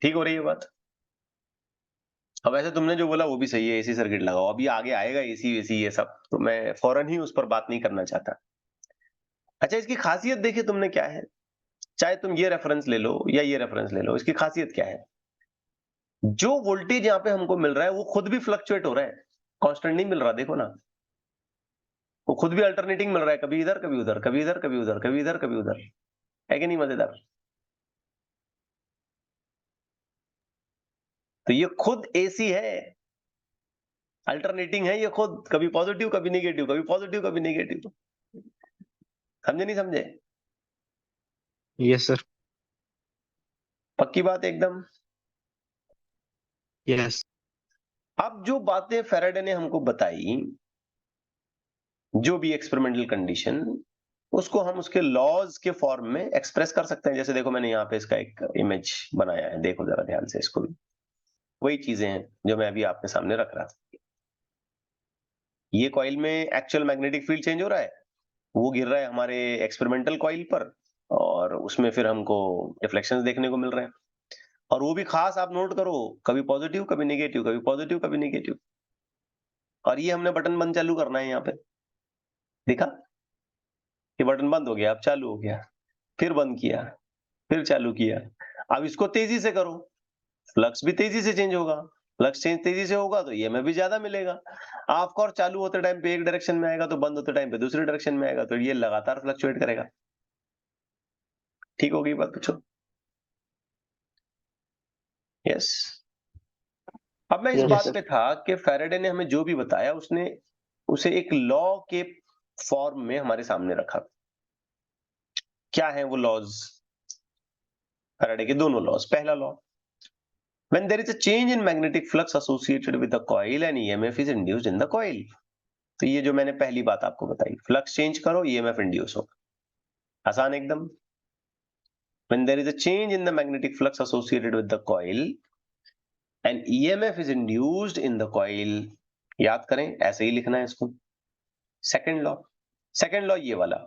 ठीक हो रही है बात? अब वैसे तुमने जो बोला वो भी सही है, एसी सर्किट लगाओ। अभी आगे आएगा एसी वेसी ये सब, तो मैं फौरन ही उस पर बात नहीं करना चाहता। अच्छा, इसकी खासियत देखिए तुमने क्या है। चाहे तुम ये रेफरेंस ले लो या ये रेफरेंस ले लो, इसकी खासियत क्या है? जो वोल्टेज यहाँ पे हमको मिल रहा है वो खुद भी फ्लक्चुएट हो रहा है, कांस्टेंट नहीं मिल रहा। देखो ना, वो खुद भी अल्टरनेटिंग मिल रहा है, कभी इधर कभी उधर, कभी इधर कभी उधर, कभी इधर कभी उधर। है कि नहीं मजेदार? तो ये खुद एसी है, अल्टरनेटिंग है ये खुद, कभी पॉजिटिव कभी नेगेटिव, कभी पॉजिटिव कभी नेगेटिव। समझे नहीं समझे? Yes sir. पक्की बात एकदम? यस। अब जो बातें फैराडे ने हमको बताई, जो भी एक्सपेरिमेंटल कंडीशन, उसको हम उसके लॉज के फॉर्म में एक्सप्रेस कर सकते हैं। जैसे देखो मैंने यहाँ पे इसका एक इमेज बनाया है, देखो जरा ध्यान से इसको भी। वही चीजें हैं जो मैं अभी आपके सामने रख रहा था। ये कॉइल में एक्चुअल मैग्नेटिक फील्ड चेंज हो रहा है, वो गिर रहा है हमारे एक्सपेरिमेंटल कॉइल पर, और उसमें फिर हमको रिफ्लेक्शंस देखने को मिल रहे हैं। और वो भी खास आप नोट करो, कभी पॉजिटिव कभी नेगेटिव, कभी पॉजिटिव कभी नेगेटिव। और ये हमने बटन बंद चालू करना है यहाँ पे, दिखा? ये बटन बंद हो गया, अब चालू हो गया, फिर बंद किया, फिर चालू किया। अब इसको तेजी से करो, फ्लक्स भी तेजी से चेंज होगा। फ्लक्स चेंज तेजी से होगा तो ईएमएफ भी ज्यादा मिलेगा। ऑफ कोर्स चालू होते टाइम पे एक डायरेक्शन में आएगा, तो बंद होते टाइम पे दूसरी डायरेक्शन में आएगा, तो ये लगातार फ्लक्चुएट करेगा। ठीक हो गई बात? पूछो। यस। अब मैं इस Yes, बात sir. पे था कि फैराडे ने हमें जो भी बताया, उसने उसे एक लॉ के फॉर्म में हमारे सामने रखा। क्या है वो लॉज? फैराडे के दोनों लॉज। पहला law, when there is a change in magnetic flux associated with the coil and EMF is induced in the coil। तो ये जो मैंने पहली बात आपको बताई, फ्लक्स चेंज करो EMF इंड्यूस होगा। आसान एकदम। when there is a change in the magnetic flux associated with the coil and EMF is induced in the coil, याद करें, ऐसे ही लिखना है इसको। सेकंड लॉ ये वाला,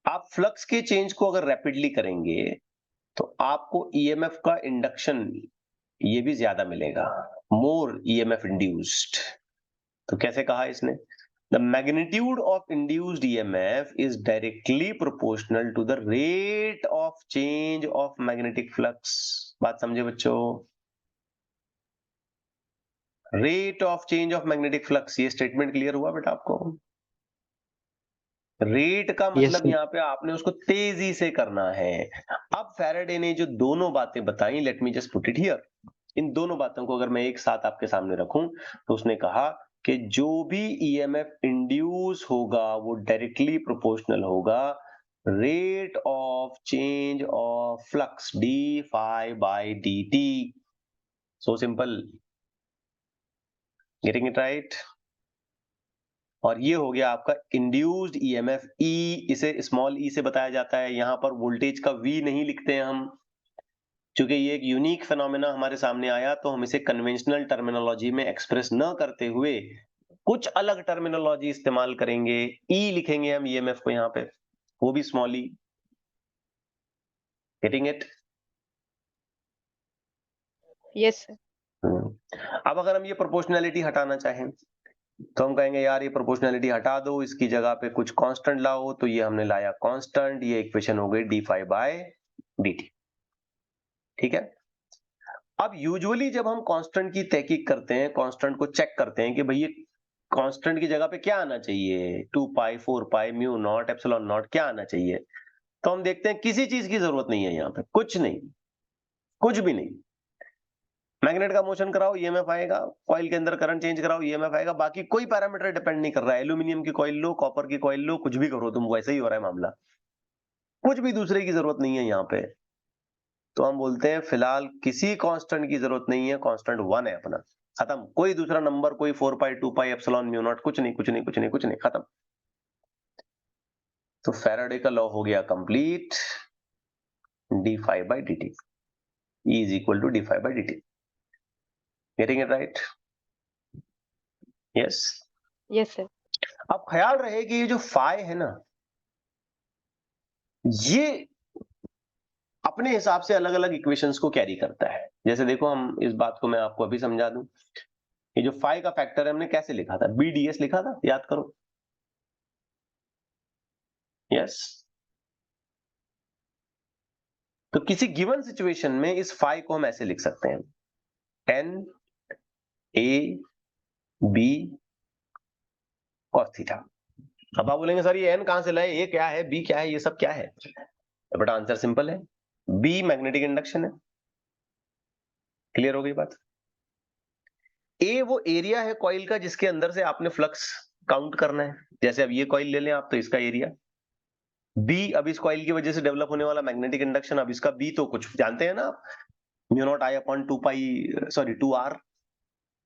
आप फ्लक्स के चेंज को अगर रैपिडली करेंगे तो आपको ईएमएफ का इंडक्शन ये भी ज्यादा मिलेगा, मोर ईएमएफ इंड्यूस्ड। तो कैसे कहा इसने? The magnitude of induced EMF is directly proportional to the rate of change of magnetic flux. बात समझे बच्चों? Rate of change of magnetic flux, ये स्टेटमेंट क्लियर हुआ बेटा आपको? रेट का Yes, मतलब sir. यहाँ पे आपने उसको तेजी से करना है। अब फैराडे ने जो दोनों बातें बताई, let me just put it here. इन दोनों बातों को अगर मैं एक साथ आपके सामने रखूं, तो उसने कहा कि जो भी ईएमएफ इंड्यूस होगा वो डायरेक्टली प्रोपोर्शनल होगा rate of change of flux d phi by d t. So simple. Getting it right? और ये हो गया आपका इंड्यूस्ड ईएमएफ ई, इसे स्मॉल ई से बताया जाता है। यहां पर वोल्टेज का वी नहीं लिखते हैं हम, क्योंकि ये एक यूनिक फेनोमेना हमारे सामने आया, तो हम इसे कन्वेंशनल टर्मिनोलॉजी में एक्सप्रेस न करते हुए कुछ अलग टर्मिनोलॉजी इस्तेमाल करेंगे। ई लिखेंगे हम ईएमएफ को यहाँ पे, वो भी small E. Getting it? Yes, sir. अब अगर हम ये प्रोपोर्शनैलिटी हटाना चाहें, तो हम कहेंगे यार ये प्रोपोर्शनैलिटी हटा दो, इसकी जगह पे कुछ कांस्टेंट लाओ। तो ये हमने लाया कांस्टेंट, ये इक्वेशन हो गई d phi by d t. ठीक है? अब यूजुअली जब हम कांस्टेंट की तहकीक करते हैं, कांस्टेंट को चेक करते हैं कि भाई ये कांस्टेंट की जगह पे क्या आना चाहिए, 2 पाई 4 पाई म्यू नॉट एप्सिलॉन नॉट, क्या आना चाहिए? तो हम देखते हैं किसी चीज की जरूरत नहीं है यहाँ पे, कुछ नहीं, कुछ भी नहीं। मैग्नेट का मोशन कराओ ईएमएफ आएगा, कॉइल के अंदर करंट चेंज कराओ ईएमएफ आएगा, बाकी कोई पैरामीटर डिपेंड नहीं कर रहा है। एल्यूमिनियम की कॉइल लो, कॉपर की कॉइल लो, कुछ भी करो तुम, वैसे ही हो रहा है मामला। कुछ भी दूसरे की जरूरत नहीं है यहाँ पे। तो हम बोलते हैं फिलहाल किसी कांस्टेंट की जरूरत नहीं है, कांस्टेंट 1 है अपना, खत्म। कोई दूसरा नंबर, कोई 4 पाई 2 पाई एप्सिलॉन म्यू नॉट, कुछ नहीं, कुछ नहीं, कुछ नहीं, कुछ नहीं, खत्म। तो फैराडे का लॉ हो गया complete, d phi by d t is equal to d phi by d t. Getting it right? Yes. Yes, sir. अब ख्याल रहे कि ये जो फाई है ना, ये अपने हिसाब से अलग अलग इक्वेशंस को कैरी करता है। जैसे देखो, हम इस बात को मैं आपको अभी समझा दूं। ये जो फाई का फैक्टर है हमने कैसे लिखा था? बीडीएस लिखा था, याद करो। यस। तो किसी गिवन सिचुएशन में इस फाई को हम ऐसे लिख सकते हैं, N A B cos theta. अब आप बोलेंगे सर ये एन कहां से लाए, ए क्या है, बी क्या है, ये सब क्या है? बेटा आंसर सिंपल है, बी मैग्नेटिक इंडक्शन है। क्लियर हो गई बात? ए वो एरिया है कॉइल का जिसके अंदर से आपने फ्लक्स काउंट करना है। जैसे अब ये कॉइल ले लें आप, तो इसका एरिया बी, अब इस कॉइल की वजह से डेवलप होने वाला मैग्नेटिक इंडक्शन, अब इसका बी तो कुछ जानते हैं ना आप, mu not I upon 2R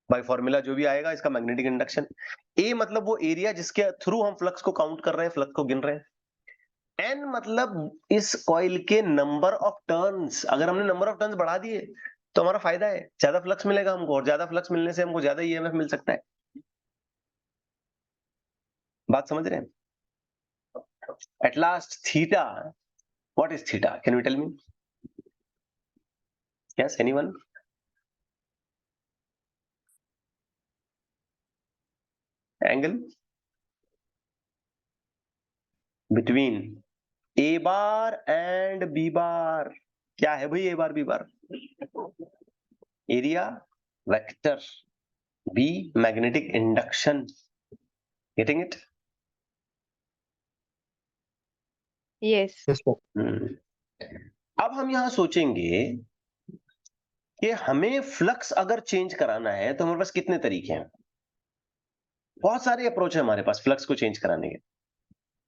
by formula जो भी आएगा इसका मैग्नेटिक इंडक्शन। ए मतलब वो एरिया जिसके थ्रू हम फ्लक्स को काउंट कर रहे हैं, फ्लक्स को गिन रहे हैं। एन मतलब इस कॉइल के नंबर ऑफ टर्न्स, अगर हमने नंबर ऑफ टर्न्स बढ़ा दिए तो हमारा फायदा है, ज्यादा फ्लक्स मिलेगा हमको, और ज्यादा फ्लक्स मिलने से हमको ज्यादा ईएमएफ मिल सकता है। बात समझ रहे हैं? At last theta, what is theta, can you tell me? Yes, anyone? Angle between A bar and B bar. क्या है भाई A bar B bar? Area vector, B magnetic induction. Getting it? Yes. Yes sir. अब हम यहां सोचेंगे कि हमें flux अगर चेंज कराना है तो हमारे पास कितने तरीके हैं। बहुत सारे अप्रोच है हमारे पास फ्लक्स को चेंज कराने के।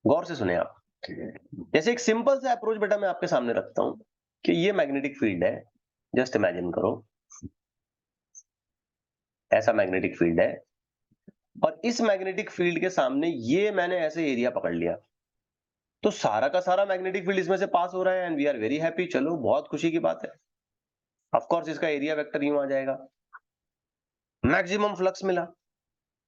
गौर से सुने आप। जैसे एक सिंपल सा अप्रोच बेटा मैं आपके सामने रखता हूं कि ये मैग्नेटिक फील्ड है, जस्ट इमेजिन करो ऐसा मैग्नेटिक फील्ड है, और इस मैग्नेटिक फील्ड के सामने ये मैंने ऐसे एरिया पकड़ लिया, तो सारा का सारा मैग्नेटिक फील्ड इसमें से पास हो रहा है and we are very happy. चलो बहुत खुशी की बात है। ऑफ कोर्स इसका एरिया वेक्टर यूं आ जाएगा, मैक्सिमम फ्लक्स मिला।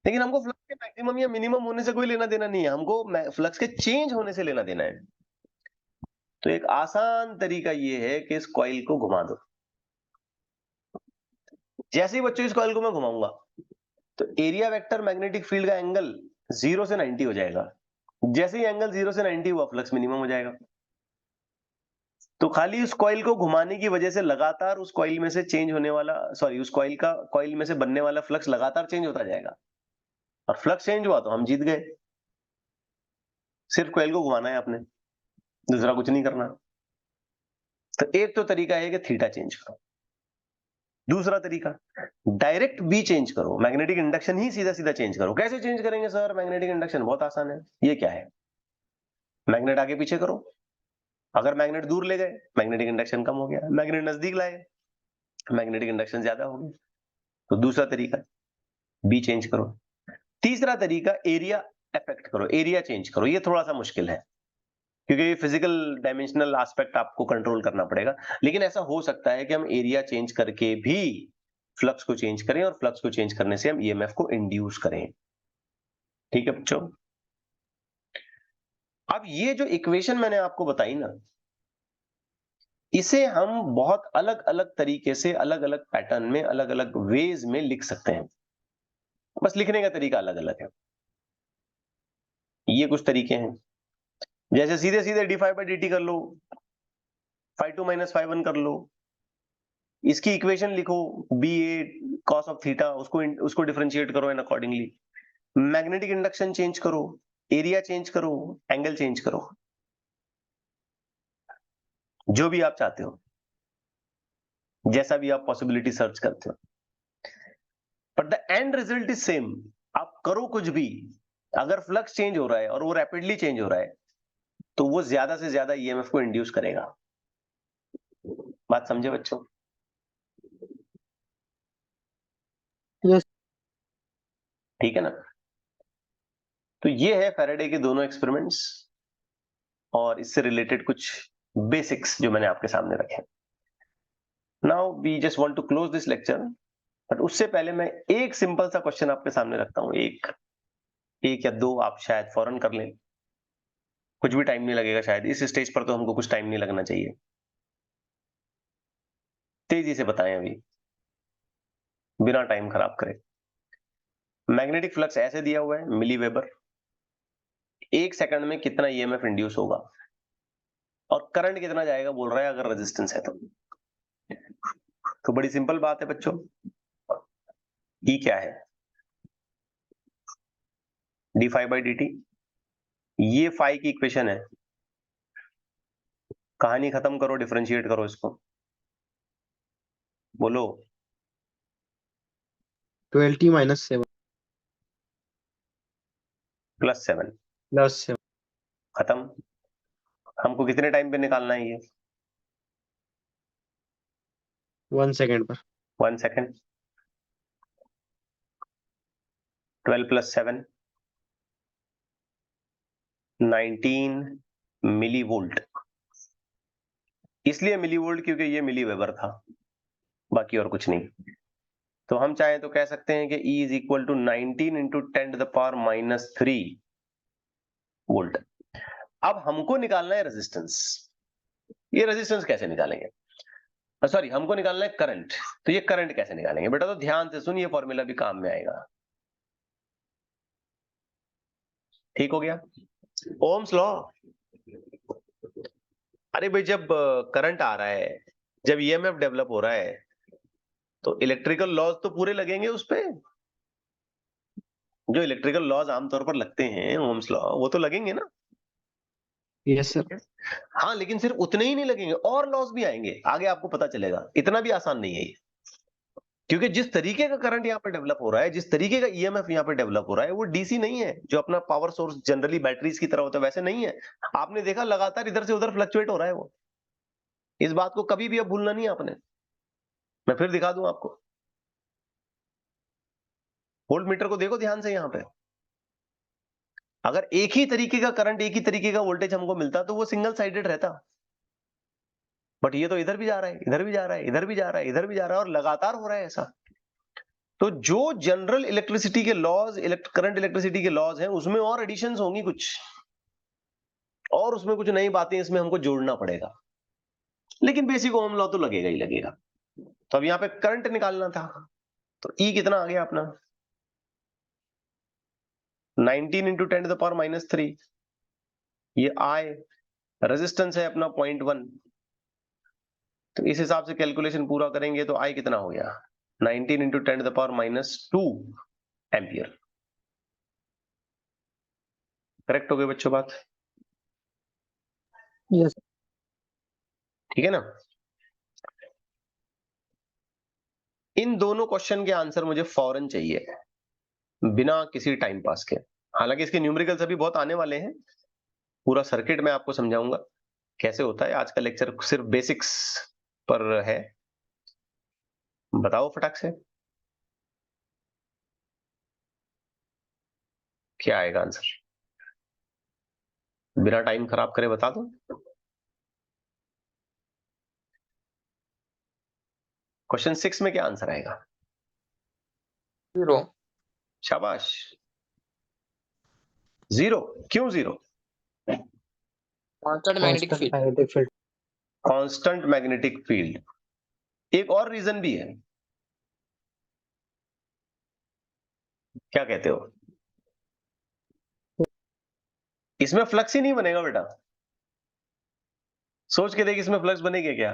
लेकिन हमको फ्लक्स के मैक्सिमम या मिनिमम होने से कोई लेना देना नहीं है, हमको फ्लक्स के चेंज होने से लेना देना है। तो एक आसान तरीका ये है कि इस कॉइल को घुमा दो। जैसे ही बच्चों इस कॉइल को मैं घुमाऊंगा तो एरिया वेक्टर मैग्नेटिक फील्ड का एंगल 0 से 90 हो जाएगा। जैसे ही एंगल 0 से 90 हुआ फ्लक्स मिनिमम हो जाएगा। तो खाली उस कॉइल को घुमाने की वजह से लगातार उस कॉइल में से चेंज होने वाला, सॉरी उस कॉइल में से बनने वाला फ्लक्स लगातार चेंज होता जाएगा, और फ्लक्स चेंज हुआ तो हम जीत गए। सिर्फ कॉइल को घुमाना है आपने, दूसरा कुछ नहीं करना। तो एक तो तरीका है कि थीटा चेंज करो। दूसरा तरीका, डायरेक्ट बी चेंज करो, मैग्नेटिक इंडक्शन ही सीधा सीधा चेंज करो। कैसे चेंज करेंगे सर मैग्नेटिक इंडक्शन? बहुत आसान है। ये क्या है, मैग्नेट आगे पीछे करो, अगर मैग्नेट दूर ले गए मैग्नेटिक इंडक्शन कम हो गया, मैग्नेट नजदीक लाए मैग्नेटिक इंडक्शन ज्यादा हो गया। तो दूसरा तरीका बी चेंज करो। तीसरा तरीका एरिया अफेक्ट करो, एरिया चेंज करो। ये थोड़ा सा मुश्किल है क्योंकि ये फिजिकल डायमेंशनल एस्पेक्ट आपको कंट्रोल करना पड़ेगा, लेकिन ऐसा हो सकता है कि हम एरिया चेंज करके भी फ्लक्स को चेंज करें, और फ्लक्स को चेंज करने से हम ईएमएफ को इंड्यूस करें। ठीक है बच्चों? अब ये जो इक्वेशन मैंने आपको बताई ना, इसे हम बहुत अलग अलग तरीके से, अलग अलग पैटर्न में, अलग अलग वेज में लिख सकते हैं। बस लिखने का तरीका अलग अलग है। ये कुछ तरीके हैं, जैसे सीधे सीधे d5/dt कर लो, φ2 - φ1 कर लो, इसकी इक्वेशन लिखो ba cos ऑफ थीटा, उसको डिफरेंशिएट करो and accordingly magnetic induction change करो, एरिया चेंज करो, एंगल चेंज करो, जो भी आप चाहते हो, जैसा भी आप पॉसिबिलिटी सर्च करते हो, but the end result is same. आप करो कुछ भी, अगर फ्लक्स चेंज हो रहा है और वो रैपिडली चेंज हो रहा है तो वो ज्यादा से ज्यादा ईएमएफ को इंड्यूस करेगा। बात समझे बच्चों? यस ठीक है ना? तो ये है फैराडे के दोनों एक्सपेरिमेंट्स और इससे रिलेटेड कुछ बेसिक्स जो मैंने आपके सामने रखे। Now we just want to close this lecture, but उससे पहले मैं एक सिंपल सा क्वेश्चन आपके सामने रखता हूं, एक या दो आप शायद फौरन कर लें, कुछ भी टाइम नहीं लगेगा शायद, इस स्टेज पर तो हमको कुछ टाइम नहीं लगना चाहिए। तेजी से बताएं अभी, बिना टाइम खराब करे। मैग्नेटिक फ्लक्स ऐसे दिया हुआ है मिली वेबर, 1 सेकंड में कितना ईएमएफ इंड्यूस होगा, और करंट कितना जाएगा बोल रहा है अगर रेजिस्टेंस है तो बड़ी सिंपल बात है बच्चों। ई क्या है? d5/dt। ये फाइ की इक्वेशन है, कहानी खत्म करो, डिफरेंशिएट करो इसको, बोलो। 12t - 7 +7 +7 खत्म। हमको कितने टाइम पे निकालना है ये? 1 सेकंड पर। 1 सेकंड। 12 + 7 19 milli volt. इसलिए मिली वोल्ट क्योंकि ये मिली वेबर था, बाकी और कुछ नहीं। तो हम चाहे तो कह सकते हैं कि E is equal to 19 into 10⁻³ volt. अब हमको निकालना है रेजिस्टेंस। ये रेजिस्टेंस कैसे निकालेंगे? सॉरी, हमको निकालना है करंट। तो ये करंट कैसे निकालेंगे बेटा? तो ध्यान से सुन, ये फॉर्मूला भी काम में आएगा। ठीक हो गया? Ohm's law. अरे भाई, जब करंट आ रहा है, जब ईएमएफ डेवलप हो रहा है, तो इलेक्ट्रिकल लॉज तो पूरे लगेंगे उस पे। जो इलेक्ट्रिकल लॉज आमतौर पर लगते हैं, ओम्स लॉ, वो तो लगेंगे ना। Yes sir. हाँ, लेकिन सिर्फ उतने ही नहीं लगेंगे, और लॉज भी आएंगे, आगे आपको पता चलेगा। इतना भी आसान नहीं है ये, क्योंकि जिस तरीके का करंट यहाँ पर डेवलप हो रहा है, जिस तरीके का ईएमएफ यहाँ पर डेवलप हो रहा है, वो डीसी नहीं है जो अपना पावर सोर्स जनरली बैटरीज की तरह होता है, वैसे नहीं है। आपने देखा लगातार इधर से उधर फ्लक्चुएट हो रहा है वो। इस बात को कभी भी अब भूलना नहीं है आपने। मैं फिर दिखा दूं आपको, वोल्ट मीटर को देखो ध्यान से। यहाँ पे अगर एक ही तरीके का करंट, एक ही तरीके का वोल्टेज हमको मिलता तो वो सिंगल साइडेड रहता, बट ये तो इधर भी जा रहा है, इधर भी जा रहा है, इधर भी जा रहा है, इधर भी जा रहा है, और लगातार हो रहा है ऐसा। तो जो जनरल इलेक्ट्रिसिटी के लॉज, करंट इलेक्ट्रिसिटी के लॉज हैं, उसमें और एडिशंस होंगी कुछ, और उसमें कुछ नई बातें इसमें हमको जोड़ना पड़ेगा, लेकिन बेसिक ओम लॉ तो लगेगा ही लगेगा। तो अब यहाँ पे करंट निकालना था, तो ई कितना आ गया अपना? 19 इंटू 10⁻³ ये आई। रेजिस्टेंस है अपना 0.1। तो इस हिसाब से कैलकुलेशन पूरा करेंगे तो आई कितना हो गया? 19 इंटू 10⁻² एम्पियर। करेक्ट हो गए बच्चों बात? यस। ठीक है ना? इन दोनों क्वेश्चन के आंसर मुझे फौरन चाहिए, बिना किसी टाइम पास के। हालांकि इसके न्यूमेरिकल्स अभी बहुत आने वाले हैं, पूरा सर्किट मैं आपको समझाऊंगा कैसे होता है। आज का लेक्चर सिर्फ बेसिक्स पर है। बताओ फटाक से, क्या आएगा आंसर? बिना टाइम खराब करे बता दो। क्वेश्चन 6 में क्या आंसर आएगा? 0। शाबाश, 0। क्यों 0? Constant magnetic field. Magnetic field. Constant magnetic field. एक और रीजन भी है, क्या कहते हो? इसमें फ्लक्स ही नहीं बनेगा बेटा। सोच के देख, इसमें फ्लक्स बनेगा क्या?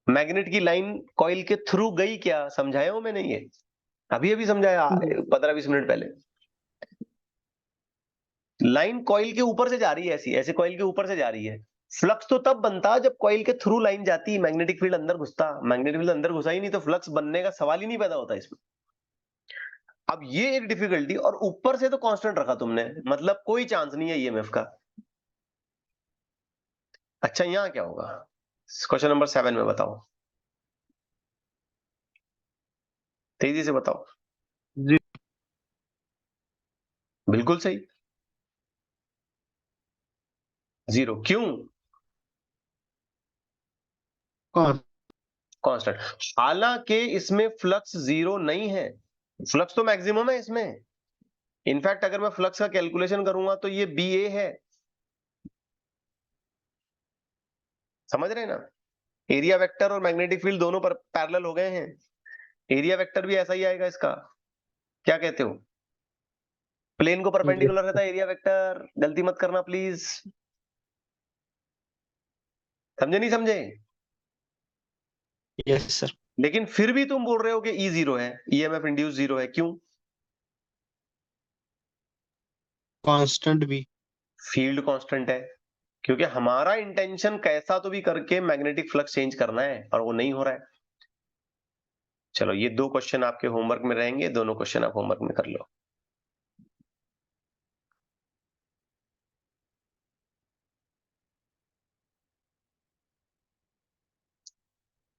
मैग्नेट की लाइन कॉइल के थ्रू गई क्या? समझाया हूं मैंने ये, अभी अभी समझाया 15-20 मिनट पहले। लाइन कॉइल के ऊपर से जा रही है, ऐसी ऐसे कॉइल के ऊपर से जा रही है। फ्लक्स तो तब बनता जब कॉइल के थ्रू लाइन जाती, मैग्नेटिक फील्ड अंदर घुसता। मैग्नेटिक फील्ड अंदर घुसा ही नहीं तो फ्लक्स बनने का सवाल ही नहीं पैदा होता इसमें। अब ये एक डिफिकल्टी, और ऊपर से तो कांस्टेंट रखा तुमने, मतलब कोई चांस नहीं है ईएमएफ का। अच्छा, यहां क्या होगा? क्वेश्चन नंबर 7 में बताओ, तेजी से बताओ। बिल्कुल सही, 0। क्यों? कौन? कांस्टेंट। हालांकि इसमें फ्लक्स 0 नहीं है, फ्लक्स तो मैक्सिमम है इसमें। इनफैक्ट अगर मैं फ्लक्स का कैलकुलेशन करूंगा तो ये BA है, समझ रहे हैं ना? एरिया वेक्टर और मैग्नेटिक फील्ड दोनों पर पैरेलल हो गए हैं। एरिया वेक्टर भी ऐसा ही आएगा इसका, क्या कहते हो? प्लेन को परपेंडिकुलर रहता है एरिया वेक्टर, गलती मत करना प्लीज। समझे नहीं समझे? Yes sir. लेकिन फिर भी तुम बोल रहे हो कि E 0 है, ईएमएफ इंड्यूस 0 है, क्यों? कांस्टेंट भी। फील्ड कांस्टेंट है, क्योंकि हमारा इंटेंशन कैसा तो भी करके मैग्नेटिक फ्लक्स चेंज करना है, और वो नहीं हो रहा है। चलो, ये 2 क्वेश्चन आपके होमवर्क में रहेंगे, दोनों क्वेश्चन आप होमवर्क में कर लो।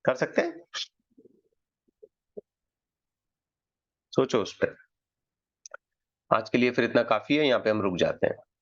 कर सकते हैं? सोचो उस पर। आज के लिए फिर इतना काफी है, यहाँ पे हम रुक जाते हैं।